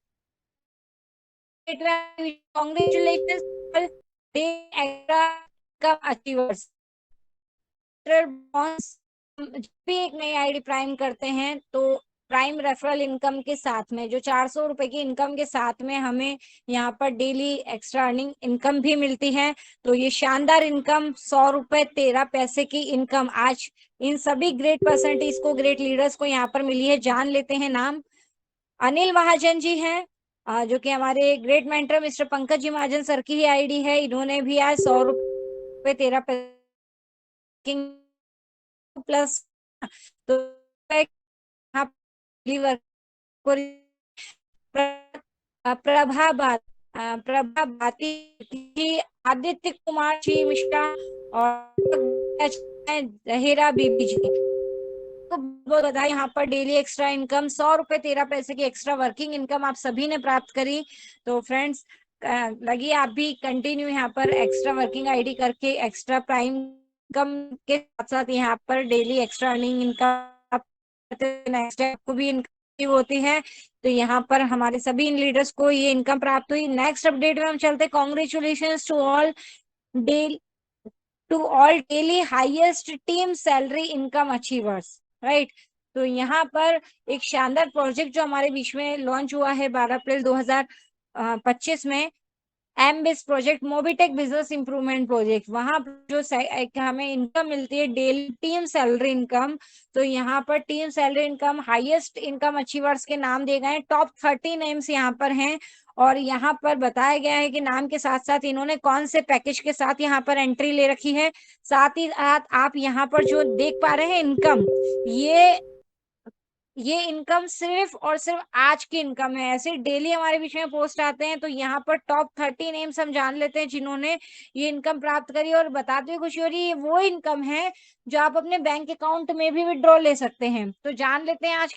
कॉन्ग्रेचुलेशन अचीवर्स। जब भी एक नई आईडी प्राइम करते हैं तो प्राइम रेफरल इनकम के साथ में जो 400 रुपए की इनकम के साथ में हमें यहाँ पर डेली एक्स्ट्रा अर्निंग इनकम भी मिलती है। तो ये शानदार इनकम 100 रुपए 13 पैसे की इनकम आज इन सभी ग्रेट परसेंटेज को, ग्रेट लीडर्स को यहाँ पर मिली है। जान लेते हैं नाम। अनिल महाजन जी हैं, जो कि हमारे great mentor mister Pankaj ji महाजन सर की ही आईडी है। इन्होंने भी आज 100 रुपए 13 पैसे प्लस तो प्रभा बाती, आदित्य कुमार जी मिश्रा, और जहीरा बीबी जी को बहुत बधाई। यहाँ पर डेली एक्स्ट्रा इनकम 100 रुपए 13 पैसे की एक्स्ट्रा वर्किंग इनकम आप सभी ने प्राप्त करी। तो फ्रेंड्स लगी आप भी कंटिन्यू यहाँ पर एक्स्ट्रा वर्किंग आईडी करके एक्स्ट्रा प्राइम इनकम के साथ साथ यहाँ पर daily extra earning income next आपको भी इनकम होती है। तो यहाँ पर हमारे सभी इन लीडर्स को ये इनकम प्राप्त हुई। नेक्स्ट अपडेट में हम चलते। Congratulation to all daily highest team salary income achievers, right. तो यहाँ पर एक शानदार प्रोजेक्ट जो हमारे बीच में लॉन्च हुआ है 12 अप्रैल 2025 में, एमबिस project, Mobitech business improvement project. वहां जो हमें इनकम मिलती है डेली टीम सैलरी इनकम। तो यहाँ पर team salary income highest income achievers के नाम दिए गए हैं। टॉप 30 नेम्स यहाँ पर हैं, और यहाँ पर बताया गया है कि नाम के साथ साथ इन्होंने कौन से पैकेज के साथ यहाँ पर एंट्री ले रखी है। साथ ही साथ आप यहाँ पर जो देख पा रहे हैं इनकम, ये इनकम सिर्फ और सिर्फ आज की इनकम है। ऐसे डेली हमारे बीच में पोस्ट आते हैं, तो यहाँ पर टॉप 30 नेम्स हम जान लेते हैं जिन्होंने ये इनकम प्राप्त करी। और बताते हुए खुशी हो रही है, ये वो इनकम है जो आप अपने बैंक अकाउंट में भी विड्रॉ ले सकते हैं। तो जान लेते हैं आज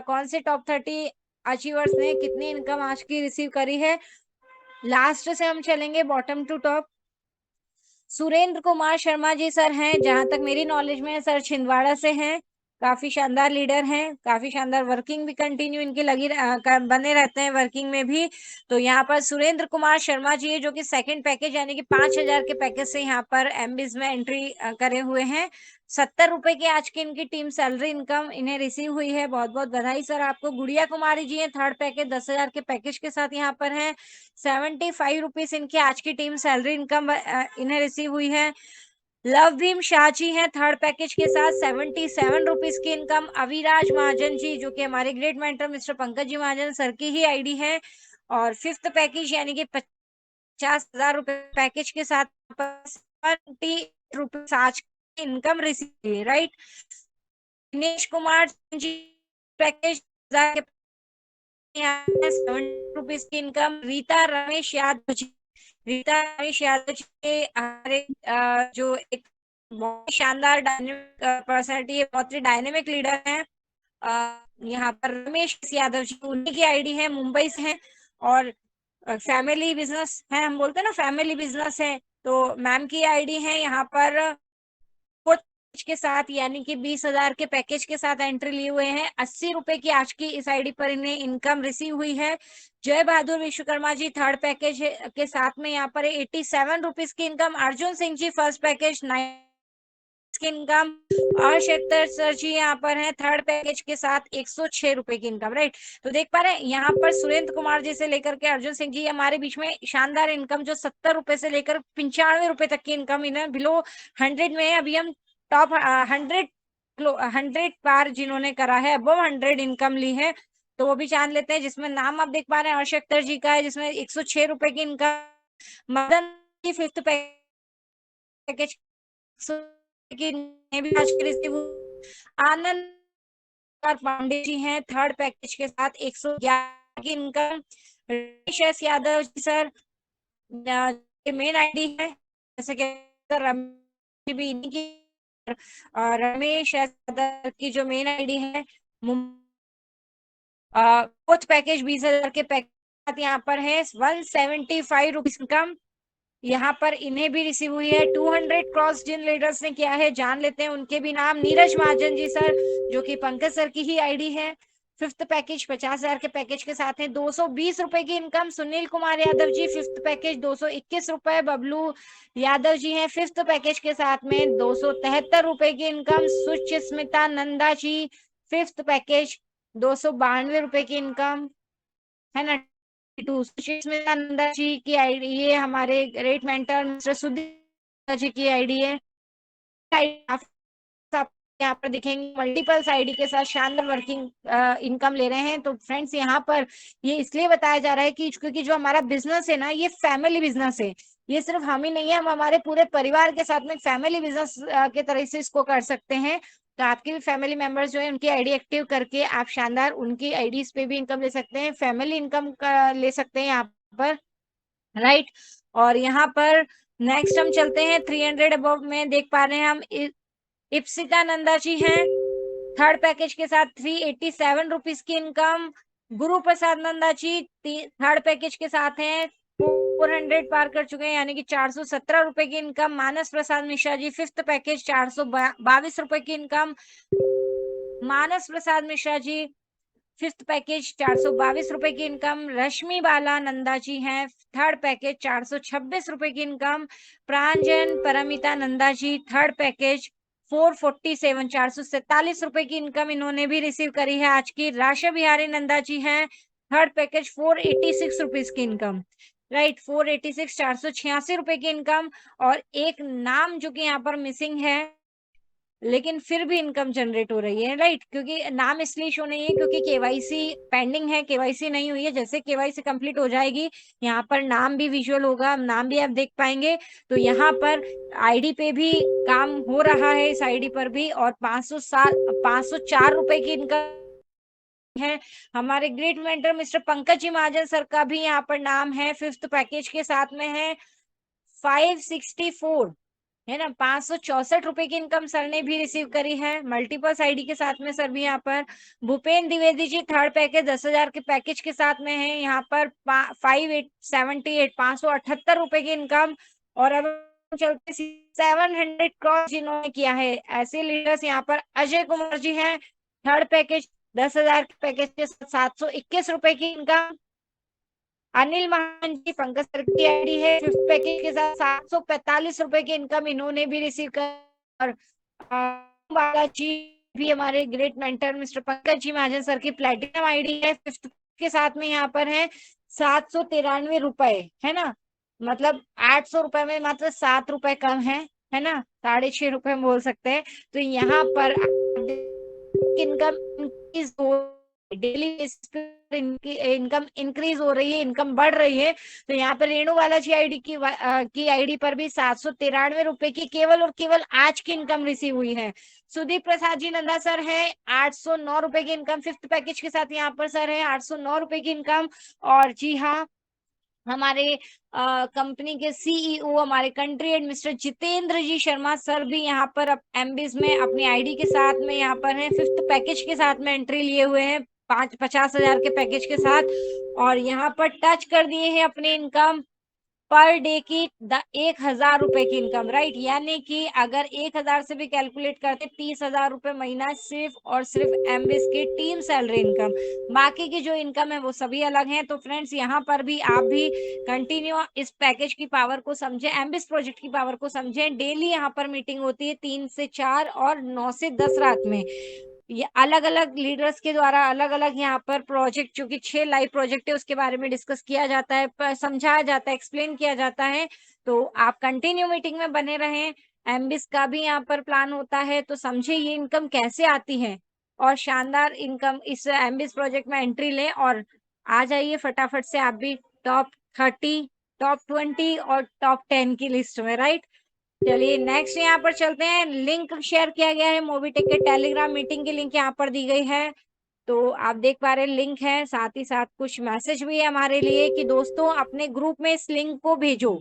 कौन से टॉप 30 अचीवर्स ने कितनी इनकम आज की रिसीव करी है। लास्ट से हम चलेंगे bottom to top. Surendra Kumar Sharma ji sir हैं, जहां तक मेरी नॉलेज में सर छिंदवाड़ा से हैं। काफी शानदार लीडर हैं, काफी शानदार वर्किंग भी कंटिन्यू इनकी बने रहते हैं वर्किंग में भी। तो यहाँ पर सुरेंद्र कुमार शर्मा जी है, जो कि सेकंड पैकेज यानी कि 5,000 के पैकेज से यहाँ पर एमबीज में एंट्री करे हुए हैं। 70 रुपए की आज की इनकी टीम सैलरी इनकम इन्हें रिसीव हुई है। बहुत बहुत बधाई सर आपको। गुड़िया कुमारी जी हैं, थर्ड पैकेज 10,000 के पैकेज के साथ यहाँ पर हैं। 75 रुपीज इनकी आज की टीम सैलरी इनकम इन्हें रिसीव हुई है। लव भीम शाह जी हैं, थर्ड पैकेज के साथ 77 रुपीज की इनकम। अविराज महाजन जी, जो कि हमारे great mentor mister Pankaj ji महाजन सर की ही आईडी है, और फिफ्थ पैकेज यानी कि 50,000 रुपए पैकेज के साथ 70 रुपीज आज की इनकम रिसीव हुई, right. Dinesh Kumar ji package 70 rupees की इनकम। रीता रमेश यादव जी, रीता रमेश यादव जी के हमारे जो एक बहुत ही शानदार डायनेमिक पर्सनालिटी है, बहुत ही डायनेमिक लीडर है। यहाँ पर रमेश यादव जी, उन्हीं की आईडी है, मुंबई से हैं, और फैमिली बिजनेस है, हम बोलते हैं ना फैमिली बिजनेस है, तो मैम की आईडी है यहाँ पर के साथ यानी कि 20,000 के पैकेज के साथ एंट्री लिए हुए हैं। 80 रुपए की आज की इस आईडी पर इन्हें इनकम रिसीव हुई है। जय बहादुर विश्वकर्मा जी थर्ड पैकेज के साथ में यहाँ पर 87 रुपीज की income. Arjun Singh ji first package 9 की इनकम। अक्षतर सर जी यहाँ पर हैं थर्ड पैकेज के साथ 106 रुपए की इनकम, राइट। तो देख पा रहे हैं यहाँ पर सुरेंद्र कुमार जी से लेकर के अर्जुन सिंह जी हमारे बीच में शानदार इनकम, जो 70 रुपए से लेकर 95 रुपए तक की इनकम इन्हें बिलो 100 में है। अभी हम टॉप 100 बार जिन्होंने करा है, अबव 100 इनकम ली है, तो वो भी जान लेते हैं। जिसमें नाम आप देख पा रहे हैं अक्षतर जी का है, जिसमें 106 रुपए की इनकम। मदन की फिफ्थ पैकेज की भी आज के रिसीव। आनंद पांडे जी हैं थर्ड पैकेज के साथ 111 की income. Ramesh Yadav ji sir main ID है, जैसे कि रमेश भी इन्हीं की, और रमेश यादव की जो मेन आईडी है फोर्थ पैकेज 20,000 के पैकेज यहाँ पर है। 175 रुपीज इनकम यहाँ पर इन्हें भी रिसीव हुई है। 200 क्रॉस जिन लीडर्स ने किया है, जान लेते हैं उनके भी नाम। नीरज महाजन जी सर, जो कि पंकज सर की ही आईडी है, फिफ्थ पैकेज 50,000 के पैकेज के साथ है। 220 रुपए की income. Sunil Kumar Yadav ji fifth package 221 रुपए। बबलू यादव जी हैं फिफ्थ पैकेज के साथ में 273 रुपए की income. Suchismita Nanda ji fifth package 292 रुपए की इनकम, है ना। सुचिस्मिता नंदा जी की आईडी, ये हमारे great mentor mister Sudhir ji की आईडी है। यहाँ पर दिखेंगे मल्टीपल्स आईडी के साथ शानदार वर्किंग इनकम ले रहे हैं। तो फ्रेंड्स यहाँ पर ये इसलिए बताया जा रहा है कि क्योंकि जो हमारा बिजनेस है ना, ये फैमिली बिजनेस है। ये सिर्फ हम ही नहीं है, हम हमारे पूरे परिवार के साथ में फैमिली बिजनेस के तरह से इसको कर सकते हैं। तो आपके भी फैमिली मेंबर्स जो है उनकी आईडी एक्टिव करके आप शानदार उनकी आईडीज पे भी इनकम ले सकते हैं, फैमिली इनकम ले सकते हैं यहाँ पर, राइट। और यहाँ पर नेक्स्ट हम चलते हैं 300 अबव में। देख पा रहे हैं हम इप्सिता नंदा जी हैं थर्ड पैकेज के साथ 387 रुपीज की income. Guru Prasad Nanda ji third package के साथ हैं, 400 पार कर चुके हैं यानी कि 417 रुपए की इनकम। मानस प्रसाद मिश्रा जी फिफ्थ पैकेज 422 रुपए की इनकम। मानस प्रसाद मिश्रा जी फिफ्थ पैकेज 422 रुपए की इनकम। रश्मि बाला नंदा जी हैं थर्ड पैकेज 426 रुपए की income. प्रांजन Paramita Nanda ji third package 447 447 रुपए की इनकम इन्होंने भी रिसीव करी है आज की। राशा बिहारी नंदा जी हैं थर्ड पैकेज 486 रुपीज की इनकम, राइट। 486 486 रुपए की इनकम। और एक नाम जो कि यहाँ पर मिसिंग है, लेकिन फिर भी इनकम जनरेट हो रही है, राइट। क्योंकि नाम इसलिए शो नहीं है क्योंकि केवाईसी पेंडिंग है, केवाईसी नहीं हुई है। जैसे केवाईसी कंप्लीट हो जाएगी, यहाँ पर नाम भी विजुअल होगा, नाम भी आप देख पाएंगे। तो यहाँ पर आईडी पे भी काम हो रहा है, इस आईडी पर भी। और 504 रुपए की इनकम है। हमारे great mentor mister Pankaj ji महाजन सर का भी यहाँ पर नाम है, फिफ्थ पैकेज के साथ में है। 564 है ना, 564 रुपए की इनकम सर ने भी रिसीव करी है, मल्टीपल्स आईडी के साथ में सर भी यहाँ पर। भूपेन्द्र द्विवेदी जी थर्ड पैकेज 10,000 के पैकेज के साथ में है, यहाँ पर 578 578 रुपए की इनकम। और अब चलते 700 क्रॉस जिन्होंने किया है, ऐसे लीडर्स यहाँ पर अजय कुमार जी हैं, थर्ड पैकेज 10,000 के पैकेज के 721 रुपए की इनकम। अनिल महान जी, पंकज सर की आईडी है, फिफ्थ पैकेज के साथ 745 रुपए की इनकम इन्होंने भी रिसीव कर। और बालाजी भी हमारे great mentor mister Pankaj ji महाजन सर की प्लेटिनम आईडी है, फिफ्थ के साथ में यहाँ पर है 793 रुपए, है ना, मतलब 800 रुपए में मात्र 7 रुपए कम है ना, 6.5 रुपए बोल सकते हैं। तो यहाँ पर इनकम इंक्रीज हो, डेली बेसिस पे इनकम इंक्रीज हो रही है, इनकम बढ़ रही है। तो यहाँ पर रेणु बालाजी आईडी की आईडी पर भी 793 रुपए की केवल और केवल आज की इनकम रिसीव हुई है। सुदीप प्रसाद जी नंदा सर है, 809 रुपए की इनकम, फिफ्थ पैकेज के साथ यहाँ पर सर है 809 रुपए की इनकम। और जी हाँ, हमारे कंपनी के सीईओ हमारे कंट्री हेड मिस्टर जितेंद्र जी शर्मा सर भी यहाँ पर एमबीज में अपनी आईडी के साथ में यहाँ पर है, फिफ्थ पैकेज के साथ में एंट्री लिए हुए हैं 50,000 के पैकेज के साथ। और यहाँ पर टच कर दिए हैं अपनी इनकम पर डे की 1,000 रुपए की इनकम, राइट। यानी कि अगर 1,000 से भी कैलकुलेट करते 30,000 रुपए महीना सिर्फ और सिर्फ एमबीस की टीम सैलरी इनकम, बाकी की जो इनकम है वो सभी अलग हैं। तो फ्रेंड्स यहाँ पर भी आप भी कंटिन्यू इस पैकेज की पावर को समझें, एमबीस प्रोजेक्ट की पावर को समझें। डेली यहाँ पर मीटिंग होती है 3 से 4 और 9 से 10 रात में। ये अलग अलग लीडर्स के द्वारा अलग अलग यहाँ पर प्रोजेक्ट, जो कि 6 लाइव प्रोजेक्ट है, उसके बारे में डिस्कस किया जाता है, समझाया जाता है, एक्सप्लेन किया जाता है। तो आप कंटिन्यू मीटिंग में बने रहें। एमबीस का भी यहाँ पर प्लान होता है, तो समझे ये इनकम कैसे आती है और शानदार इनकम इस एमबीस प्रोजेक्ट में एंट्री लें और आ जाइए फटाफट से आप भी टॉप 30, टॉप 20 और टॉप 10 की लिस्ट में, राइट। चलिए नेक्स्ट यहाँ पर चलते हैं। लिंक शेयर किया गया है मोबीटेक के टेलीग्राम मीटिंग की, लिंक यहाँ पर दी गई है। तो आप देख पा रहे हैं लिंक है, साथ ही साथ कुछ मैसेज भी है हमारे लिए कि दोस्तों अपने ग्रुप में इस लिंक को भेजो,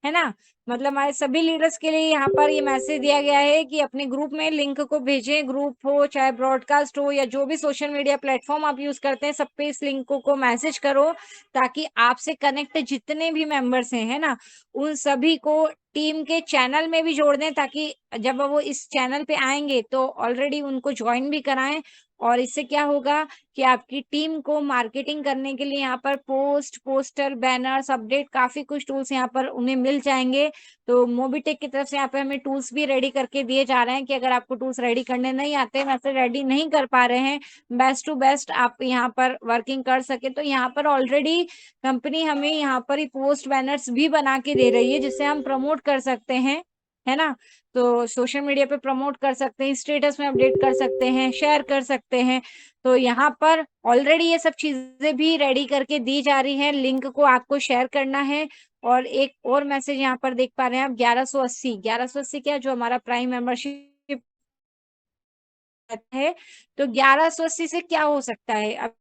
है ना। मतलब हमारे सभी लीडर्स के लिए यहाँ पर ये मैसेज दिया गया है कि अपने ग्रुप में लिंक को भेजें। ग्रुप हो चाहे ब्रॉडकास्ट हो या जो भी सोशल मीडिया प्लेटफॉर्म आप यूज करते हैं, सब पे इस लिंक को मैसेज करो, ताकि आपसे कनेक्ट जितने भी मेंबर्स हैं, है ना, उन सभी को टीम के चैनल में भी जोड़ दें, ताकि जब वो इस चैनल पे आएंगे तो ऑलरेडी उनको ज्वाइन भी कराएं। और इससे क्या होगा कि आपकी टीम को मार्केटिंग करने के लिए यहाँ पर पोस्ट, पोस्टर, बैनर्स, अपडेट, काफी कुछ टूल्स यहाँ पर उन्हें मिल जाएंगे। तो मोबीटेक की तरफ से यहाँ पे हमें टूल्स भी रेडी करके दिए जा रहे हैं कि अगर आपको टूल्स रेडी करने नहीं आते, वैसे रेडी नहीं कर पा रहे हैं, बेस्ट टू बेस्ट आप यहाँ पर वर्किंग कर सके, तो यहाँ पर ऑलरेडी कंपनी हमें यहाँ पर ही पोस्ट, बैनर्स भी बना के दे रही है, जिससे हम प्रमोट कर सकते हैं, है ना। तो सोशल मीडिया पे प्रमोट कर सकते हैं, स्टेटस में अपडेट कर सकते हैं, शेयर कर सकते हैं। तो यहाँ पर ऑलरेडी ये सब चीजें भी रेडी करके दी जा रही है, लिंक को आपको शेयर करना है। और एक और मैसेज यहाँ पर देख पा रहे हैं आप, 1180 क्या, जो हमारा प्राइम मेंबरशिप है, तो 1180 से क्या हो सकता है। अब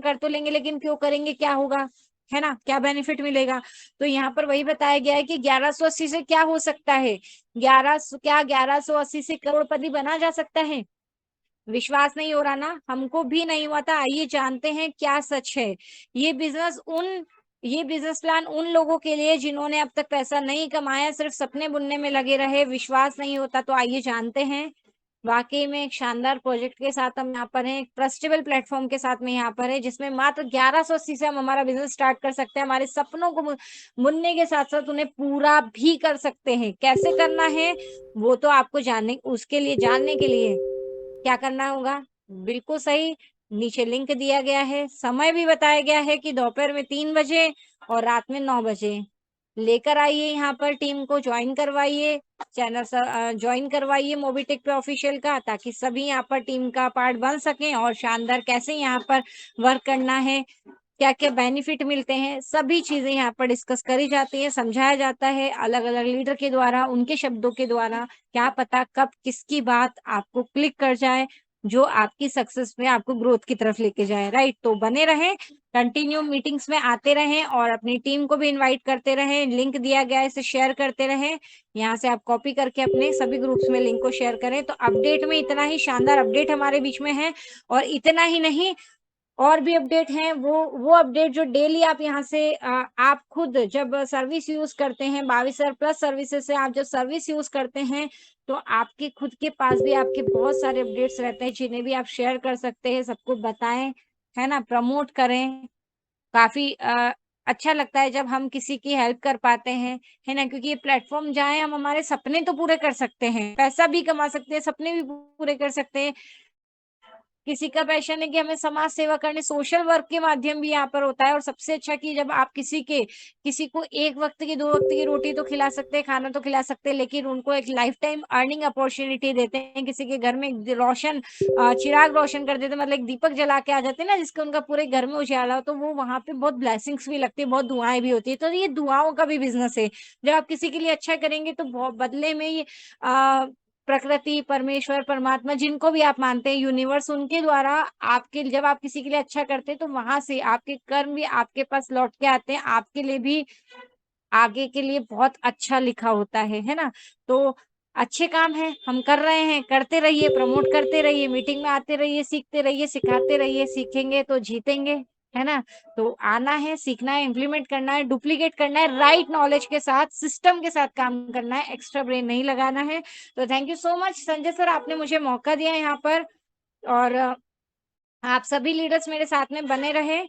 कर तो लेंगे, लेकिन क्यों करेंगे, क्या होगा, है ना, क्या बेनिफिट मिलेगा। तो यहाँ पर वही बताया गया है कि 1180 से क्या हो सकता है, 1180 से करोड़पति बना जा सकता है। विश्वास नहीं हो रहा ना, हमको भी नहीं हुआ था। आइए जानते हैं क्या सच है। ये बिजनेस प्लान उन लोगों के लिए जिन्होंने अब तक पैसा नहीं कमाया, सिर्फ सपने बुनने में लगे रहे, विश्वास नहीं होता। तो आइए जानते हैं। वाकई में एक शानदार प्रोजेक्ट के साथ हम यहाँ पर हैं, एक ट्रस्टेबल प्लेटफॉर्म के साथ में यहाँ पर है, जिसमें मात्र 1180 से हम हमारा बिजनेस स्टार्ट कर सकते हैं। हमारे सपनों को बुनने के साथ साथ उन्हें पूरा भी कर सकते हैं। कैसे करना है वो तो आपको जानने, उसके लिए जानने के लिए क्या करना होगा, बिल्कुल सही, नीचे लिंक दिया गया है, समय भी बताया गया है कि दोपहर में 3 बजे और रात में 9 बजे। लेकर आइए यहाँ पर टीम को, ज्वाइन करवाइए, चैनल ज्वाइन करवाइए मोबीटेक पे ऑफिशियल का, ताकि सभी यहाँ पर टीम का पार्ट बन सकें और शानदार कैसे यहाँ पर वर्क करना है, क्या क्या बेनिफिट मिलते हैं, सभी चीजें यहाँ पर डिस्कस करी जाती है, समझाया जाता है अलग अलग लीडर के द्वारा, उनके शब्दों के द्वारा। क्या पता कब किसकी बात आपको क्लिक कर जाए, जो आपकी सक्सेस में, आपको ग्रोथ की तरफ लेके जाए, राइट। तो बने रहें, कंटिन्यू मीटिंग्स में आते रहें और अपनी टीम को भी इनवाइट करते रहें। लिंक दिया गया है, इसे शेयर करते रहें। यहाँ से आप कॉपी करके अपने सभी ग्रुप्स में लिंक को शेयर करें। तो अपडेट में इतना ही, शानदार अपडेट हमारे बीच में है। और इतना ही नहीं, और भी अपडेट हैं, वो अपडेट जो डेली आप यहाँ से आप खुद जब सर्विस यूज करते हैं 22 प्लस सर्विसेज से आप जब सर्विस यूज करते हैं तो आपके खुद के पास भी आपके बहुत सारे अपडेट्स रहते हैं जिन्हें भी आप शेयर कर सकते हैं, सबको बताएं, है ना, प्रमोट करें। काफी अच्छा लगता है जब हम किसी की हेल्प कर पाते हैं, है ना, क्योंकि ये प्लेटफॉर्म जहाँ है हम हमारे सपने तो पूरे कर सकते हैं, पैसा भी कमा सकते हैं, सपने भी पूरे कर सकते हैं। किसी का पैशन है कि हमें समाज सेवा करनी, सोशल वर्क के माध्यम भी यहाँ पर होता है। और सबसे अच्छा कि जब आप किसी को एक वक्त की 2 वक्त की रोटी तो खिला सकते हैं, खाना तो खिला सकते हैं, लेकिन उनको एक लाइफ टाइम अर्निंग अपॉर्चुनिटी देते हैं। किसी के घर में चिराग रोशन कर देते हैं, मतलब एक दीपक जला के आ जाते हैं ना, जिसके उनका पूरे घर में उजाला हो, तो वो वहां पे बहुत ब्लेसिंग्स भी लगती है, बहुत दुआएं भी होती है। तो ये दुआओं का भी बिजनेस है। जब आप किसी के लिए अच्छा करेंगे तो बदले में ये प्रकृति, परमेश्वर, परमात्मा, जिनको भी आप मानते हैं, यूनिवर्स, उनके द्वारा आपके जब आप किसी के लिए अच्छा करते हैं तो वहां से आपके कर्म भी आपके पास लौट के आते हैं, आपके लिए भी आगे के लिए बहुत अच्छा लिखा होता है ना। तो अच्छे काम है, हम कर रहे हैं, करते रहिए, प्रमोट करते रहिए, मीटिंग में आते रहिए, सीखते रहिए, सिखाते रहिए, सीखेंगे तो जीतेंगे, है ना। तो आना है, सीखना है, इम्प्लीमेंट करना है, डुप्लीकेट करना है, राइट नॉलेज के साथ, सिस्टम के साथ काम करना है, एक्स्ट्रा ब्रेन नहीं लगाना है। तो thank you so much Sanjay sir, आपने मुझे मौका दिया यहाँ पर। और आप सभी लीडर्स मेरे साथ में बने रहे,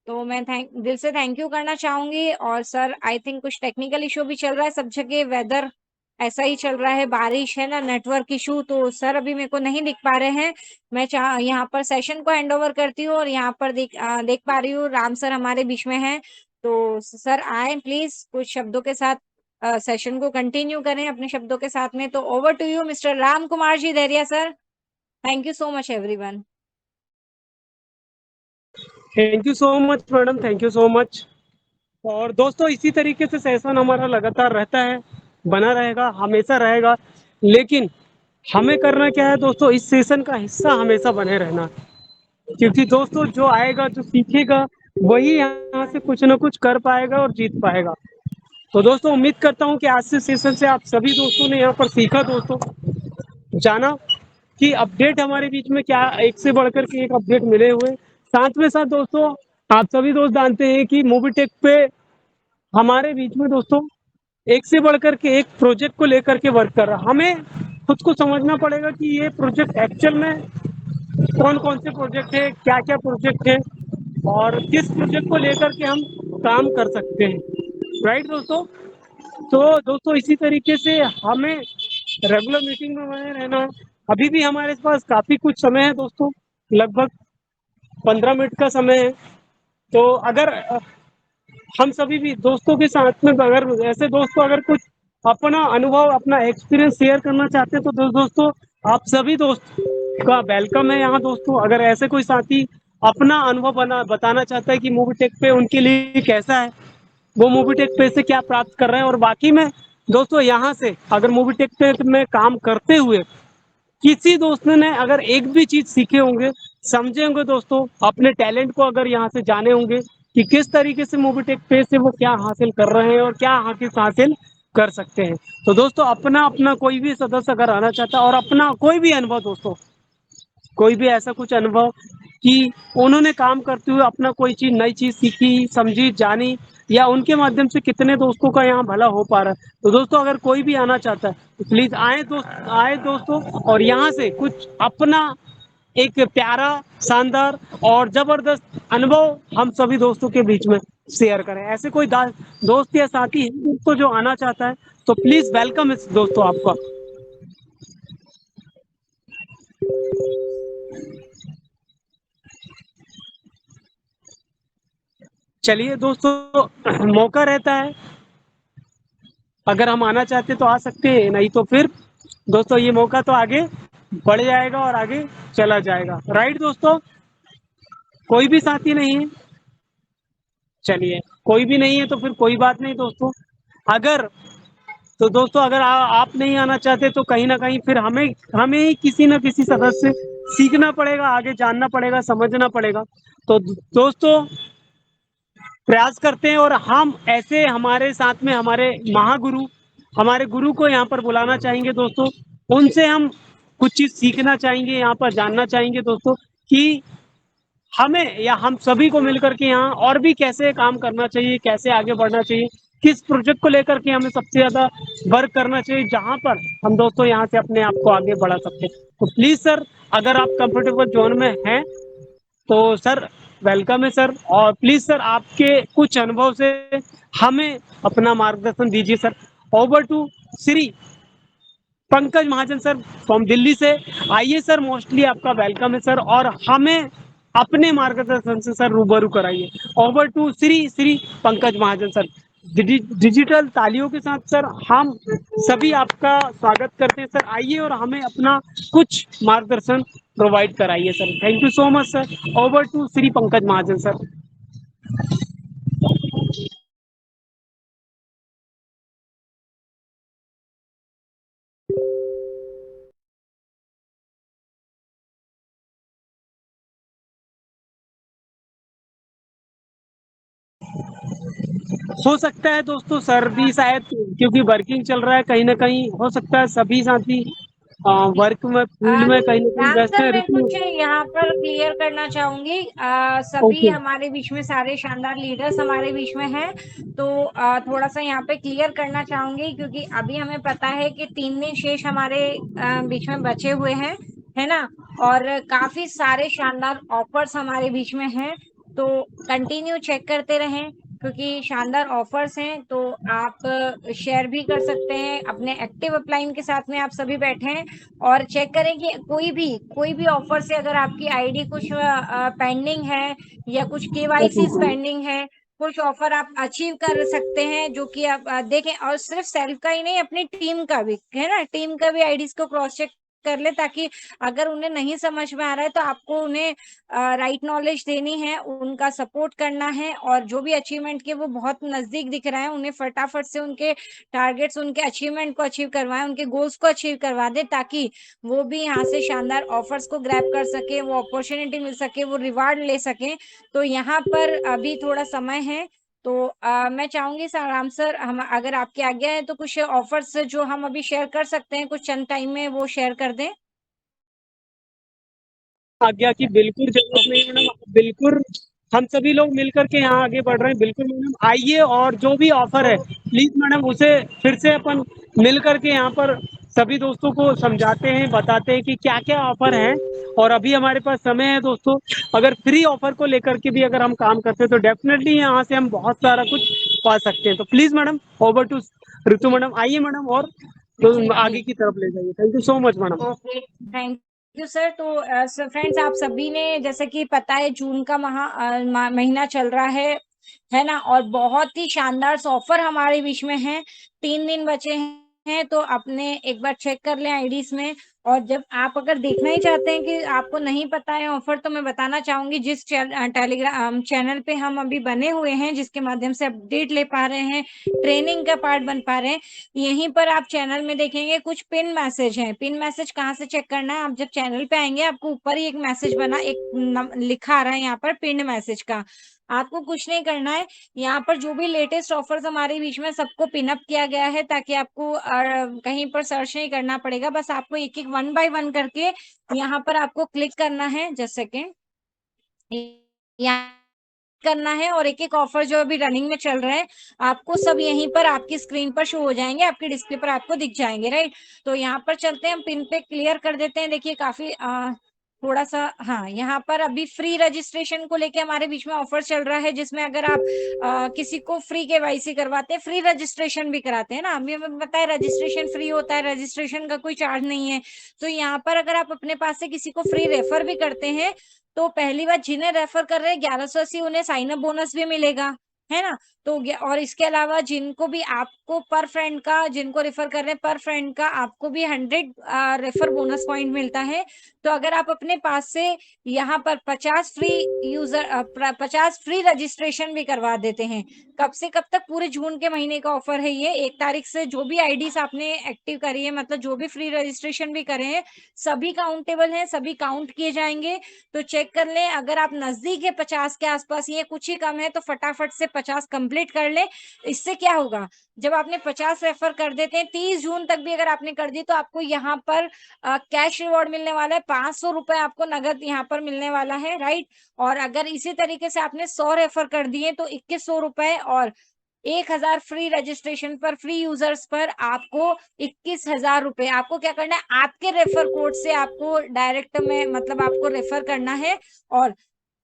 तो मैं दिल से थैंक यू करना चाहूंगी। और सर आई थिंक कुछ टेक्निकल इशू भी चल रहा है, सब जगह वेदर ऐसा ही चल रहा है, बारिश है ना, नेटवर्क इशू, तो सर अभी मेरे को नहीं दिख पा रहे हैं। मैं यहाँ पर सेशन को हैंड ओवर करती हूँ और यहाँ पर देख पा रही हूँ राम सर हमारे बीच में हैं। तो सर आए प्लीज कुछ शब्दों के साथ सेशन को कंटिन्यू करें अपने शब्दों के साथ में। तो over to you mister Ram Kumar ji Deriya sir. Thank you so much everyone. Thank you so much madam, thank you so much. और दोस्तों इसी तरीके से सेशन हमारा लगातार रहता है, बना रहेगा, हमेशा रहेगा। लेकिन हमें करना क्या है दोस्तों, इस सेशन का हिस्सा हमेशा बने रहना, क्योंकि दोस्तों जो आएगा, जो सीखेगा, वही यहाँ से कुछ ना कुछ कर पाएगा और जीत पाएगा। तो दोस्तों उम्मीद करता हूँ कि आज से सेशन से आप सभी दोस्तों ने यहाँ पर सीखा, दोस्तों जाना कि अपडेट हमारे बीच में क्या, एक से बढ़कर के एक अपडेट मिले हुए। साथ में साथ दोस्तों आप सभी दोस्त जानते हैं कि मोबीटेक पे हमारे बीच में दोस्तों एक से बढ़कर के एक प्रोजेक्ट को लेकर के वर्क कर रहा। हमें खुद को समझना पड़ेगा कि ये प्रोजेक्ट एक्चुअल में कौन कौन से प्रोजेक्ट है, क्या क्या प्रोजेक्ट है और किस प्रोजेक्ट को लेकर के हम काम कर सकते हैं। राइट दोस्तों, तो दोस्तों इसी तरीके से हमें रेगुलर मीटिंग में बने रहना है। अभी भी हमारे पास काफी कुछ समय है दोस्तों, लगभग 15 मिनट का समय है। तो अगर हम सभी भी दोस्तों के साथ में, अगर ऐसे दोस्तों अगर कुछ अपना अनुभव, अपना एक्सपीरियंस शेयर करना चाहते हैं तो दोस्तों आप सभी दोस्त का वेलकम है यहाँ दोस्तों। अगर ऐसे कोई साथी अपना अनुभव बताना चाहता है कि मोबीटेक पे उनके लिए कैसा है, वो मोबीटेक पे से क्या प्राप्त कर रहे हैं, और बाकी में दोस्तों यहाँ से अगर मोबीटेक पे में काम करते हुए किसी दोस्त ने अगर एक भी चीज सीखे होंगे, समझे होंगे दोस्तों, अपने टैलेंट को अगर यहाँ से जाने होंगे कि किस तरीके से मोबीटेक पे से वो क्या हासिल कर रहे हैं और क्या हासिल कर सकते हैं। तो दोस्तों अपना अपना कोई भी सदस्य अगर आना चाहता है और अपना कोई भी अनुभव दोस्तों, कोई भी ऐसा कुछ अनुभव कि उन्होंने काम करते हुए अपना कोई चीज, नई चीज सीखी, समझी, जानी, या उनके माध्यम से कितने दोस्तों का यहाँ भला हो पा रहा है। तो दोस्तों अगर कोई भी आना चाहता है तो प्लीज आए दोस्तों, और यहाँ से कुछ अपना एक प्यारा, शानदार और जबरदस्त अनुभव हम सभी दोस्तों के बीच में शेयर करें। ऐसे कोई दोस्त या साथी है दोस्तों जो आना चाहता है तो प्लीज वेलकम है दोस्तों आपका। चलिए दोस्तों मौका रहता है, अगर हम आना चाहते तो आ सकते हैं, नहीं तो फिर दोस्तों ये मौका तो आगे बढ़ जाएगा और आगे चला जाएगा। राइट दोस्तों, कोई भी साथी नहीं है, चलिए कोई भी नहीं है तो फिर कोई बात नहीं दोस्तों। अगर तो दोस्तों अगर आप नहीं आना चाहते तो कहीं ना कहीं फिर हमें ही किसी न किसी सदस्य से सीखना पड़ेगा, आगे जानना पड़ेगा, समझना पड़ेगा। तो दोस्तों प्रयास करते हैं और हम ऐसे हमारे साथ में हमारे महागुरु, हमारे गुरु को यहाँ पर बुलाना चाहेंगे दोस्तों। उनसे हम कुछ चीज सीखना चाहेंगे, यहाँ पर जानना चाहेंगे दोस्तों कि हमें या हम सभी को मिलकर के यहाँ और भी कैसे काम करना चाहिए, कैसे आगे बढ़ना चाहिए, किस प्रोजेक्ट को लेकर के हमें सबसे ज्यादा वर्क करना चाहिए, जहां पर हम दोस्तों यहाँ से अपने आप को आगे बढ़ा सकते हैं। तो प्लीज सर, अगर आप कंफर्टेबल जोन में हैं तो सर वेलकम है सर, और प्लीज सर आपके कुछ अनुभव से हमें अपना मार्गदर्शन दीजिए sir. Over to Shri Pankaj Mahajan sir from Delhi से। आइए सर, मोस्टली आपका वेलकम है सर, और हमें अपने मार्गदर्शन से सर रूबरू कराइए। Over to Shri Shri Pankaj Mahajan sir. Digital तालियों के साथ सर हम सभी आपका स्वागत करते हैं सर। आइए और हमें अपना कुछ मार्गदर्शन प्रोवाइड कराइए sir. Thank you so much sir. Over to Shri Pankaj Mahajan sir. हो सकता है दोस्तों सर्दी शायद, क्योंकि वर्किंग चल रहा है, कहीं ना कहीं हो सकता है सभी साथी वर्क में फील्ड में कहीं ना कहीं राम व्यस्त सर, है। मैं ऋतु। कुछ यहाँ पर क्लियर करना चाहूंगी। सभी ओके। हमारे बीच में सारे शानदार लीडर्स हमारे बीच में हैं, तो थोड़ा सा यहाँ पे क्लियर करना चाहूंगी, क्योंकि अभी हमें पता है कि 3 दिन शेष हमारे बीच में बचे हुए हैं, है ना। और काफी सारे शानदार ऑफर्स हमारे बीच में हैं, तो कंटिन्यू चेक करते रहें, क्योंकि शानदार ऑफर्स हैं। तो आप शेयर भी कर सकते हैं अपने एक्टिव अपलाइन के साथ में, आप सभी बैठे हैं और चेक करें कि कोई भी ऑफर से अगर आपकी आईडी कुछ पेंडिंग है या कुछ केवाईसी पेंडिंग है, कुछ ऑफर आप अचीव कर सकते हैं, जो कि आप देखें। और सिर्फ सेल्फ का ही नहीं, अपनी टीम का भी, है ना, टीम का भी आईडीज को क्रॉस चेक कर ले, ताकि अगर उन्हें नहीं समझ में आ रहा है तो आपको उन्हें राइट नॉलेज देनी है, उनका सपोर्ट करना है, और जो भी अचीवमेंट के वो बहुत नजदीक दिख रहा है, उन्हें फटाफट से उनके टारगेट्स, उनके अचीवमेंट को अचीव करवाएं, उनके गोल्स को अचीव करवा दे, ताकि वो भी यहाँ से शानदार ऑफर्स को ग्रैब कर सके, वो अपॉर्चुनिटी मिल सके, वो रिवार्ड ले सके। तो यहाँ पर अभी थोड़ा समय है, तो मैं चाहूंगी सर, राम सर, हम अगर आपकी आज्ञा है तो कुछ ऑफर्स जो हम अभी शेयर कर सकते हैं कुछ चंद टाइम में, वो शेयर कर दें। आज्ञा की बिल्कुल जरूरत नहीं मैडम, बिल्कुल हम सभी लोग मिलकर के यहाँ आगे बढ़ रहे हैं। बिल्कुल मैडम, आइए और जो भी ऑफर है प्लीज मैडम उसे फिर से अपन मिल करके यहाँ पर सभी दोस्तों को समझाते हैं, बताते हैं कि क्या क्या ऑफर है। और अभी हमारे पास समय है दोस्तों, अगर फ्री ऑफर को लेकर के भी अगर हम काम करते हैं तो डेफिनेटली यहाँ से हम बहुत सारा कुछ पा सकते हैं। तो please madam, over to Ritu madam. आइए मैडम, और जी तो जी। आगे की तरफ ले जाइए। Thank you so much madam. Okay, thank you sir. तो फ्रेंड्स, आप सभी ने, जैसे कि पता है, जून का महीना चल रहा है ना, और बहुत ही शानदार ऑफर हमारे बीच में है। 3 दिन बचे हैं, तो अपने एक बार चेक कर लें आईडीज में। और जब आप अगर देखना ही चाहते हैं कि आपको नहीं पता है ऑफर, तो मैं बताना चाहूंगी, जिस टेलीग्राम चैनल पे हम अभी बने हुए हैं, जिसके माध्यम से अपडेट ले पा रहे हैं, ट्रेनिंग का पार्ट बन पा रहे हैं, यहीं पर आप चैनल में देखेंगे कुछ पिन मैसेज हैं। पिन मैसेज कहाँ से चेक करना है? आप जब चैनल पे आएंगे, आपको ऊपर ही एक मैसेज बना, लिखा आ रहा है यहाँ पर पिन मैसेज का। आपको कुछ नहीं करना है, यहाँ पर जो भी लेटेस्ट ऑफर्स हमारे बीच में सबको पिन अप किया गया है, ताकि आपको कहीं पर सर्च नहीं करना पड़ेगा। बस आपको एक एक 1 बाय 1 करके यहाँ पर आपको क्लिक करना है, जस्ट सेकेंड, यहाँ करना है, और एक एक ऑफर जो अभी रनिंग में चल रहे हैं, आपको सब यहीं पर आपकी स्क्रीन पर शो हो जाएंगे, आपके डिस्प्ले पर आपको दिख जाएंगे, राइट। तो यहाँ पर चलते हैं, हम पिन पे क्लियर कर देते हैं। देखिए काफी थोड़ा सा, हाँ, यहाँ पर अभी फ्री रजिस्ट्रेशन को लेके हमारे बीच में ऑफर चल रहा है, जिसमें अगर आप किसी को फ्री केवाईसी करवाते हैं, फ्री रजिस्ट्रेशन भी कराते हैं ना, अभी हमें पता है रजिस्ट्रेशन फ्री होता है, रजिस्ट्रेशन का कोई चार्ज नहीं है। तो यहाँ पर अगर आप अपने पास से किसी को फ्री रेफर भी करते हैं, तो पहली बात, जिन्हें रेफर कर रहे हैं 1180, उन्हें साइन अप बोनस भी मिलेगा, है ना। तो और इसके अलावा जिनको भी आपको पर फ्रेंड का, जिनको रेफर कर रहे हैं पर फ्रेंड का, आपको भी 100 रेफर बोनस पॉइंट मिलता है। तो अगर आप अपने पास से यहाँ पर 50 फ्री रजिस्ट्रेशन भी करवा देते हैं, कब से कब तक? पूरे जून के महीने का ऑफर है ये। 1 तारीख से जो भी आईडीज आपने एक्टिव करी है, मतलब जो भी फ्री रजिस्ट्रेशन भी करे हैं, सभी काउंटेबल हैं, सभी काउंट किए जाएंगे। तो चेक कर लें, अगर आप नजदीक है 50 के आसपास, ये कुछ ही कम है, तो फटाफट से 50 कंप्लीट कर ले। इससे क्या होगा, जब आपने 50 रेफर कर देते हैं, 30 जून तक भी अगर आपने कर दी तो आपको यहाँ पर कैश रिवॉर्ड मिलने वाला है, 500 रुपए आपको नगद यहाँ पर मिलने वाला है, राइट। और अगर इसी तरीके से आपने 100 रेफर कर दिए तो 2100 रुपए और 1000 फ्री रजिस्ट्रेशन पर, फ्री यूजर्स पर आपको 21,000 रुपए। आपको क्या करना है, आपके रेफर कोड से आपको डायरेक्ट में मतलब आपको रेफर करना है। और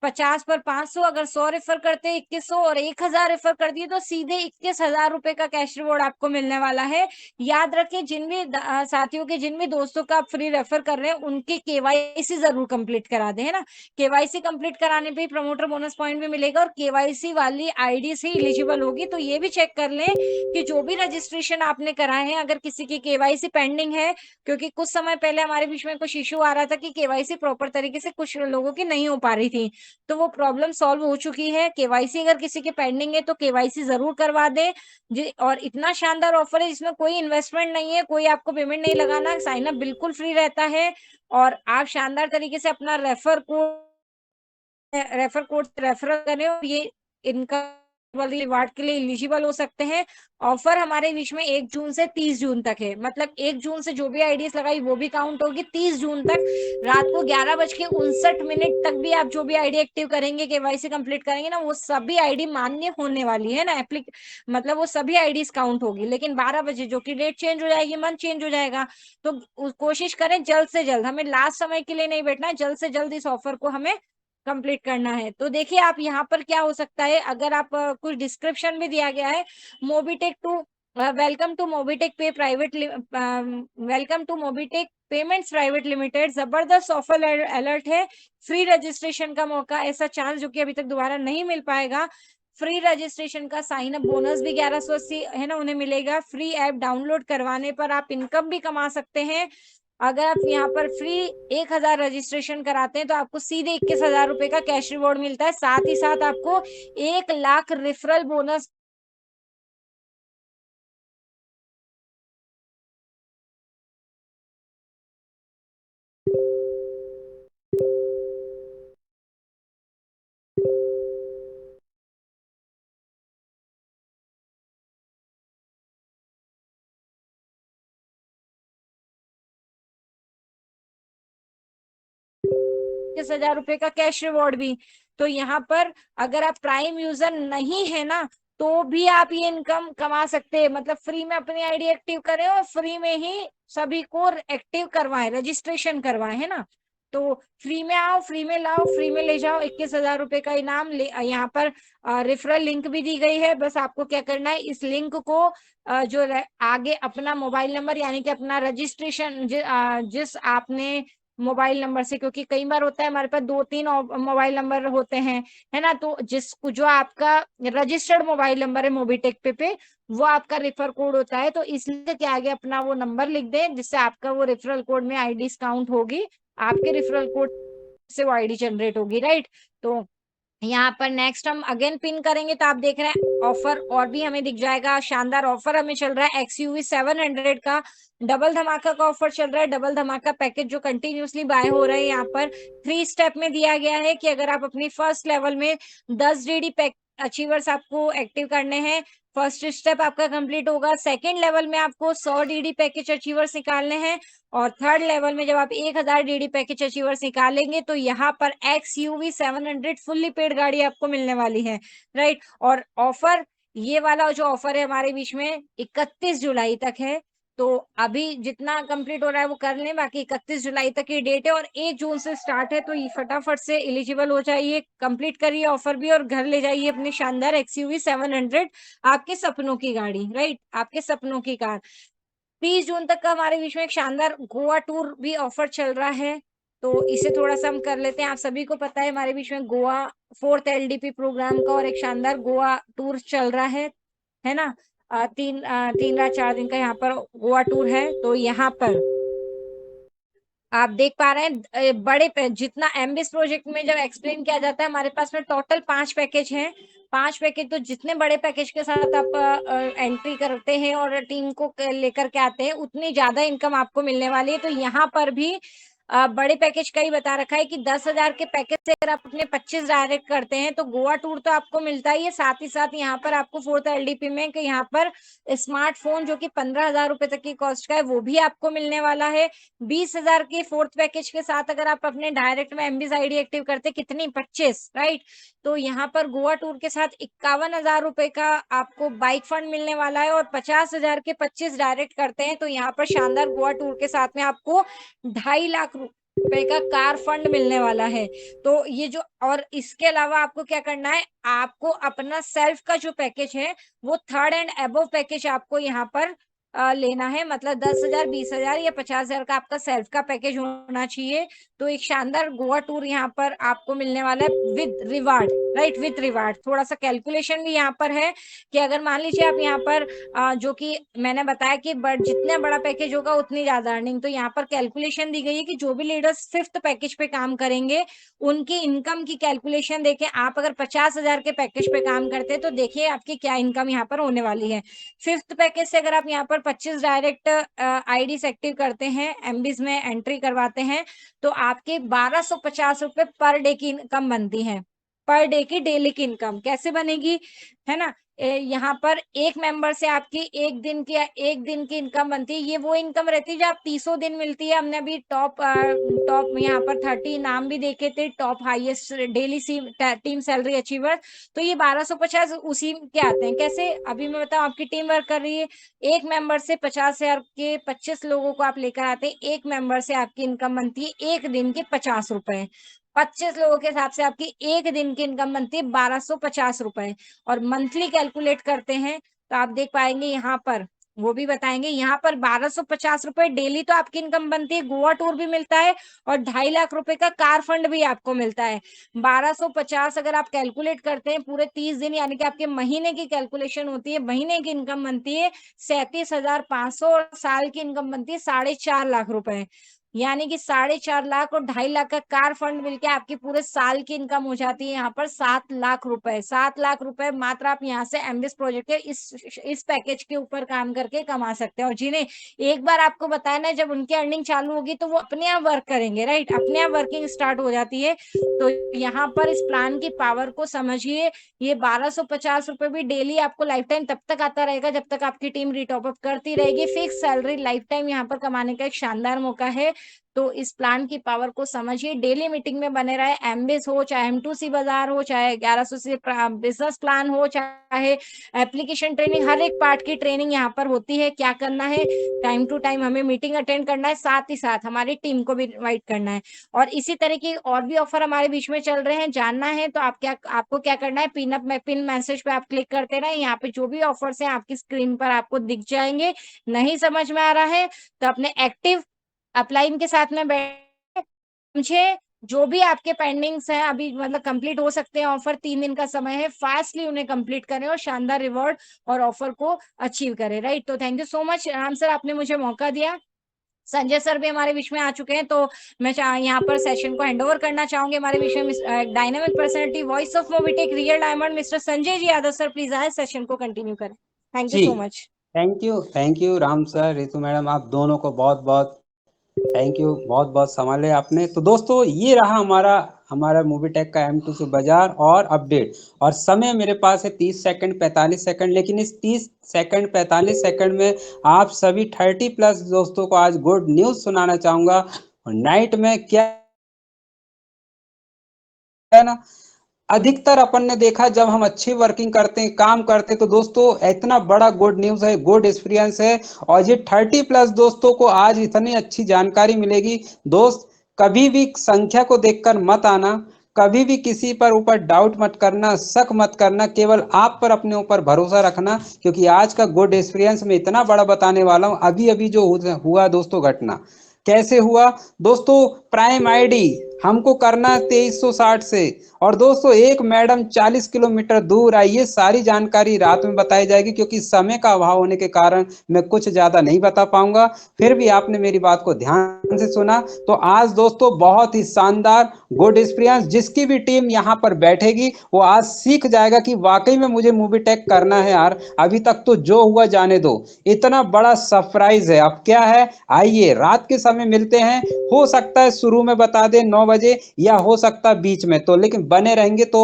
50 पर 500, अगर 100 रेफर करते हैं 2100 और 1000 रेफर कर दिए तो सीधे 21,000 रुपए का कैश रिवॉर्ड आपको मिलने वाला है। याद रखिए, जिन भी साथियों के, जिन भी दोस्तों का आप फ्री रेफर कर रहे हैं उनके केवाईसी जरूर कंप्लीट करा दें, है ना। केवाईसी कंप्लीट कराने पे प्रमोटर बोनस पॉइंट भी मिलेगा और केवाईसी वाली आईडी से एलिजिबल होगी। तो ये भी चेक कर लें कि जो भी रजिस्ट्रेशन आपने कराए हैं, अगर किसी की केवाईसी पेंडिंग है, क्योंकि कुछ समय पहले हमारे बीच में कुछ इश्यू आ रहा था कि केवाईसी प्रॉपर तरीके से कुछ लोगों की नहीं हो पा रही थी, तो वो प्रॉब्लम सॉल्व हो चुकी है। केवाईसी अगर किसी के पेंडिंग है तो केवाईसी जरूर करवा दे जी। और इतना शानदार ऑफर है जिसमें कोई इन्वेस्टमेंट नहीं है, कोई आपको पेमेंट नहीं लगाना, साइन अप बिल्कुल फ्री रहता है। और आप शानदार तरीके से अपना रेफर कोड रेफर करें और ये इनका वाली रिवार्ड के लिए एलिजिबल हो सकते हैं। ऑफर हमारे बीच में 1 जून से 30 जून तक है, मतलब 1 जून से जो भी आईडीज लगाई वो भी काउंट होगी। 30 जून तक रात को 11:59 तक भी आप जो भी आईडी एक्टिव करेंगे, केवाईसी कंप्लीट करेंगे ना, वो सभी आईडी मान्य होने वाली है ना, मतलब वो सभी आईडीज काउंट होगी। लेकिन 12 बजे जो कि डेट चेंज हो जाएगी, मंथ चेंज हो जाएगा, तो कोशिश करें जल्द से जल्द, हमें लास्ट समय के लिए नहीं बैठना है, जल्द से जल्द इस ऑफर को हमें कंप्लीट करना है। तो देखिए आप यहाँ पर क्या हो सकता है, अगर आप कुछ डिस्क्रिप्शन में दिया गया है, Mobitech to welcome to Mobitech pay private welcome to Mobitech payments private limited, जबरदस्त ऑफर अलर्ट है, फ्री रजिस्ट्रेशन का मौका, ऐसा चांस जो कि अभी तक दोबारा नहीं मिल पाएगा। फ्री रजिस्ट्रेशन का साइन अप बोनस भी 1180 है ना उन्हें मिलेगा। फ्री ऐप डाउनलोड करवाने पर आप इनकम भी कमा सकते हैं। अगर आप यहाँ पर फ्री 1000 रजिस्ट्रेशन कराते हैं तो आपको सीधे 21,000 रुपए का कैश रिवॉर्ड मिलता है। साथ ही साथ आपको 1 लाख रेफरल बोनस ₹21,000 का कैश रिवॉर्ड भी। तो यहाँ पर अगर आप प्राइम यूजर नहीं है ना, तो भी आप ये इनकम कमा सकते हैं, मतलब फ्री में अपनी आईडी एक्टिव करें और फ्री में ही सभी को एक्टिव करवाएं, रजिस्ट्रेशन करवाएं, है ना। तो फ्री में आओ, फ्री में लाओ, फ्री में ले जाओ, 21,000 रुपए का इनाम ले। यहाँ पर रेफरल लिंक भी दी गई है, बस आपको क्या करना है, इस लिंक को जो आगे अपना मोबाइल नंबर यानी कि अपना रजिस्ट्रेशन जिस आपने मोबाइल नंबर से, क्योंकि कई बार होता है हमारे पास 2-3 मोबाइल नंबर होते हैं, है ना, तो जिसको जो आपका रजिस्टर्ड मोबाइल नंबर है मोबीटेक पे वो आपका रेफर कोड होता है। तो इसलिए क्या आगे अपना वो नंबर लिख दें जिससे आपका वो रेफरल कोड में आईडी काउंट होगी, आपके रेफरल कोड से वो आईडी जनरेट होगी, राइट। तो यहाँ पर नेक्स्ट हम अगेन पिन करेंगे तो आप देख रहे हैं ऑफर और भी हमें दिख जाएगा। शानदार ऑफर हमें चल रहा है, XUV 700 का डबल धमाका का ऑफर चल रहा है। डबल धमाका पैकेज जो कंटिन्यूसली बाय हो रहे हैं, यहाँ पर 3 स्टेप में दिया गया है कि अगर आप अपनी फर्स्ट लेवल में 10 DD पैक अचीवर्स आपको एक्टिव करने हैं, फर्स्ट स्टेप आपका कंप्लीट होगा। सेकेंड लेवल में आपको 100 DD पैकेज अचीवर्स निकालने हैं और थर्ड लेवल में जब आप 1000 DD पैकेज अचीवर्स निकालेंगे तो यहाँ पर XUV 700 फुल्ली पेड गाड़ी आपको मिलने वाली है, राइट। और ऑफर, ये वाला जो ऑफर है हमारे बीच में 31 जुलाई तक है। तो अभी जितना कंप्लीट हो रहा है वो कर लें, बाकी 31 जुलाई तक की डेट है और 1 जून से स्टार्ट है। तो ये फटाफट से एलिजिबल हो जाइए, कंप्लीट करिए ऑफर भी और घर ले जाइए अपनी शानदार XUV 700, आपके सपनों की गाड़ी, राइट, आपके सपनों की कार। 30 जून तक का हमारे बीच में एक शानदार गोवा टूर भी ऑफर चल रहा है, तो इसे थोड़ा सा हम कर लेते हैं। आप सभी को पता है हमारे बीच में गोवा 4th LDP प्रोग्राम का और एक शानदार गोवा टूर चल रहा है ना। 3 रात 4 दिन का यहाँ पर गोवा टूर है। तो यहाँ पर आप देख पा रहे हैं बड़े जितना एमबीएस प्रोजेक्ट में जब एक्सप्लेन किया जाता है, हमारे पास में टोटल 5 पैकेज हैं। 5 पैकेज, तो जितने बड़े पैकेज के साथ आप एंट्री करते हैं और टीम को लेकर के आते हैं उतनी ज्यादा इनकम आपको मिलने वाली है। तो यहाँ पर भी बड़े पैकेज का ही बता रखा है कि 10,000 के पैकेज से अगर आप अपने 25 डायरेक्ट करते हैं तो गोवा टूर तो आपको मिलता ही है, साथ ही साथ यहाँ पर आपको 4th LDP में कि यहाँ पर स्मार्टफोन जो कि 15,000 रुपए तक की कॉस्ट का है वो भी आपको मिलने वाला है। 20,000 के 4th पैकेज के साथ अगर आप अपने डायरेक्ट में MBs ID एक्टिव करते, कितनी 25, राइट। तो यहाँ पर गोवा टूर के साथ 51,000 रुपए का आपको बाइक फंड मिलने वाला है, और 50,000 के 25 डायरेक्ट करते हैं तो यहाँ पर शानदार गोवा टूर के साथ में आपको 2.5 लाख रुपए का कार फंड मिलने वाला है। तो ये जो, और इसके अलावा आपको क्या करना है, आपको अपना सेल्फ का जो पैकेज है वो 3rd एंड अबव पैकेज आपको यहाँ पर लेना है, मतलब 10,000, 20,000 या 50,000 का आपका सेल्फ का पैकेज होना चाहिए। तो एक शानदार गोवा टूर यहाँ पर आपको मिलने वाला है with reward, right, with reward. थोड़ा सा कैलकुलेशन भी यहाँ पर है कि अगर मान लीजिए आप यहाँ पर जो कि मैंने बताया कि जितना बड़ा पैकेज होगा उतनी ज्यादा अर्निंग, तो यहाँ पर कैलकुलेशन दी गई है कि जो भी लीडर्स 5th पैकेज पे काम करेंगे उनकी इनकम की कैलकुलेशन देखें। आप अगर 50,000 के पैकेज पे काम करते हैं तो देखिए आपकी क्या इनकम यहाँ पर होने वाली है। 5th पैकेज से अगर आप यहाँ पर 25 डायरेक्ट IDs एक्टिव करते हैं, MBs में एंट्री करवाते हैं, तो आपके 1,250 रुपए पर डे की इनकम बनती है। पर डे की डेली की इनकम कैसे बनेगी, है ना। यहाँ पर एक मेंबर से आपकी एक दिन की इनकम बनती है। ये वो इनकम रहती है जो आप 30 दिन मिलती है। हमने अभी टॉप यहाँ पर 30 नाम भी देखे थे, top highest daily team salary achiever. तो ये 1,250 उसी के आते हैं। कैसे, अभी मैं बताऊं, आपकी टीम वर्क कर रही है, एक मेंबर से 50,000 के 25 लोगों को आप लेकर आते हैं, एक मेंबर से आपकी इनकम बनती है एक दिन के 50 रुपए। 25 लोगों के हिसाब से आपकी एक दिन की इनकम बनती है 1,250 रुपए। और मंथली कैलकुलेट करते हैं तो आप देख पाएंगे यहाँ पर, वो भी बताएंगे, यहाँ पर 1,250 रुपए डेली तो आपकी इनकम बनती है, गोवा टूर भी मिलता है और 2.5 लाख रुपए का कार फंड भी आपको मिलता है। 1,250 अगर आप कैलकुलेट करते हैं पूरे 30 दिन, यानी कि आपके महीने की कैलकुलेशन होती है, महीने की इनकम बनती है 37,500 और साल की इनकम बनती है 4.5 लाख रुपए। यानी कि 4.5 लाख और 2.5 लाख का कार फंड मिलके आपकी पूरे साल की इनकम हो जाती है यहाँ पर 7 लाख रुपए। 7 लाख रुपए मात्र आप यहाँ से MBS प्रोजेक्ट के इस पैकेज के ऊपर काम करके कमा सकते हैं। और जिन्हें एक बार आपको बताया ना, जब उनकी अर्निंग चालू होगी तो वो अपने आप वर्क करेंगे, राइट, अपने आप वर्किंग स्टार्ट हो जाती है। तो यहाँ पर इस प्लान की पावर को समझिए। ये 1,250 रुपए भी डेली आपको लाइफ टाइम तब तक आता रहेगा जब तक आपकी टीम रिटॉप अप करती रहेगी। फिक्स सैलरी लाइफ टाइम यहाँ पर कमाने का एक शानदार मौका है। तो इस प्लान की पावर को समझिए, डेली मीटिंग में बने रहे, MBS हो चाहे M2C बाजार हो, चाहे 1100 से बिजनेस प्लान हो, चाहे एप्लीकेशन ट्रेनिंग, हर एक पार्ट की ट्रेनिंग यहाँ पर होती है। क्या करना है, टाइम टू टाइम हमें मीटिंग अटेंड करना है, साथ ही साथ हमारी टीम को भी इनवाइट करना है। और इसी तरह की और भी ऑफर हमारे बीच में चल रहे हैं, जानना है तो आपको क्या करना है, पिन मैसेज पे आप क्लिक करते रहे, यहाँ पे जो भी ऑफर्स हैं आपकी स्क्रीन पर आपको दिख जाएंगे। नहीं समझ में आ रहा है तो अपने एक्टिव अपलाइन के साथ में बैठे मुझे, जो भी आपके पेंडिंग्स हैं अभी मतलब कंप्लीट हो सकते हैं, ऑफर 3 दिन का समय है, फास्टली उन्हें कंप्लीट करें और शानदार रिवॉर्ड और ऑफर को अचीव करें, राइट। तो thank you so much Ram sir, आपने मुझे मौका दिया। संजय सर भी हमारे बीच में आ चुके हैं, तो मैं यहाँ पर सेशन को हैंडओवर करना चाहूंगी हमारे बीच में dynamic personality, voice of Mobitech, real diamond, mister Sanjay ji Yadav sir, please आए सेशन को कंटिन्यू करें। Thank you ji so much. Thank you Ram sir, Ritu madam, आप दोनों को बहुत बहुत थैंक यू, बहुत बहुत संभाले आपने। तो दोस्तों ये रहा हमारा हमारा मोबिटेक का M2C बाजार और अपडेट। और समय मेरे पास है 30 सेकंड 45 सेकंड, लेकिन इस 30 सेकंड 45 सेकंड में आप सभी 30+ दोस्तों को आज गुड न्यूज सुनाना चाहूंगा। और नाइट में क्या है ना, अधिकतर अपन ने देखा जब हम अच्छी वर्किंग करते हैं, काम करते हैं, तो दोस्तों इतना बड़ा गुड न्यूज है, गुड एक्सपीरियंस है। और ये 30+ दोस्तों को आज इतनी अच्छी जानकारी मिलेगी। दोस्त कभी भी संख्या को देखकर मत आना, कभी भी किसी पर ऊपर डाउट मत करना, शक मत करना, केवल आप पर अपने ऊपर भरोसा रखना, क्योंकि आज का गुड एक्सपीरियंस में इतना बड़ा बताने वाला हूं। अभी अभी जो हुआ दोस्तों घटना कैसे हुआ दोस्तों, प्राइम आईडी हमको करना है 2360 से। और दोस्तों एक मैडम 40 किलोमीटर दूर आई, ये सारी जानकारी रात में बताई जाएगी, क्योंकि समय का अभाव होने के कारण मैं कुछ ज्यादा नहीं बता पाऊंगा। फिर भी आपने मेरी बात को ध्यान से सुना, तो आज दोस्तों बहुत ही शानदार गुड एक्सपीरियंस, जिसकी भी टीम यहाँ पर बैठेगी वो आज सीख जाएगा कि वाकई में मुझे मूवी टेक करना है यार। अभी तक तो जो हुआ जाने दो, इतना बड़ा सरप्राइज है। अब क्या है, आइए रात के समय मिलते हैं। हो सकता है शुरू में बता दे 9 बजे, या हो सकता है बीच में, तो लेकिन बने रहेंगे तो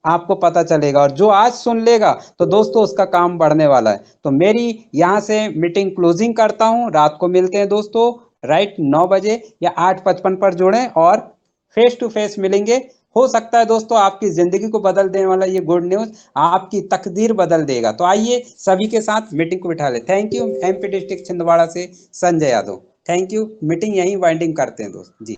आपको पता चलेगा। और जो आज सुन लेगा तो दोस्तों उसका काम बढ़ने वाला है। तो मेरी यहाँ से मीटिंग क्लोजिंग करता हूँ। रात को मिलते हैं दोस्तों राइट 9 बजे या 8:55 पर जुड़ें और फेस टू फेस मिलेंगे। हो सकता है दोस्तों आपकी जिंदगी को बदल देने वाला ये गुड न्यूज आपकी तकदीर बदल देगा। तो आइए सभी के साथ मीटिंग को बिठा ले। Thank you. MP district Chhindwara से Sanjay Yadav. Thank you. Meeting यहीं वाइंडिंग करते हैं दोस्त जी।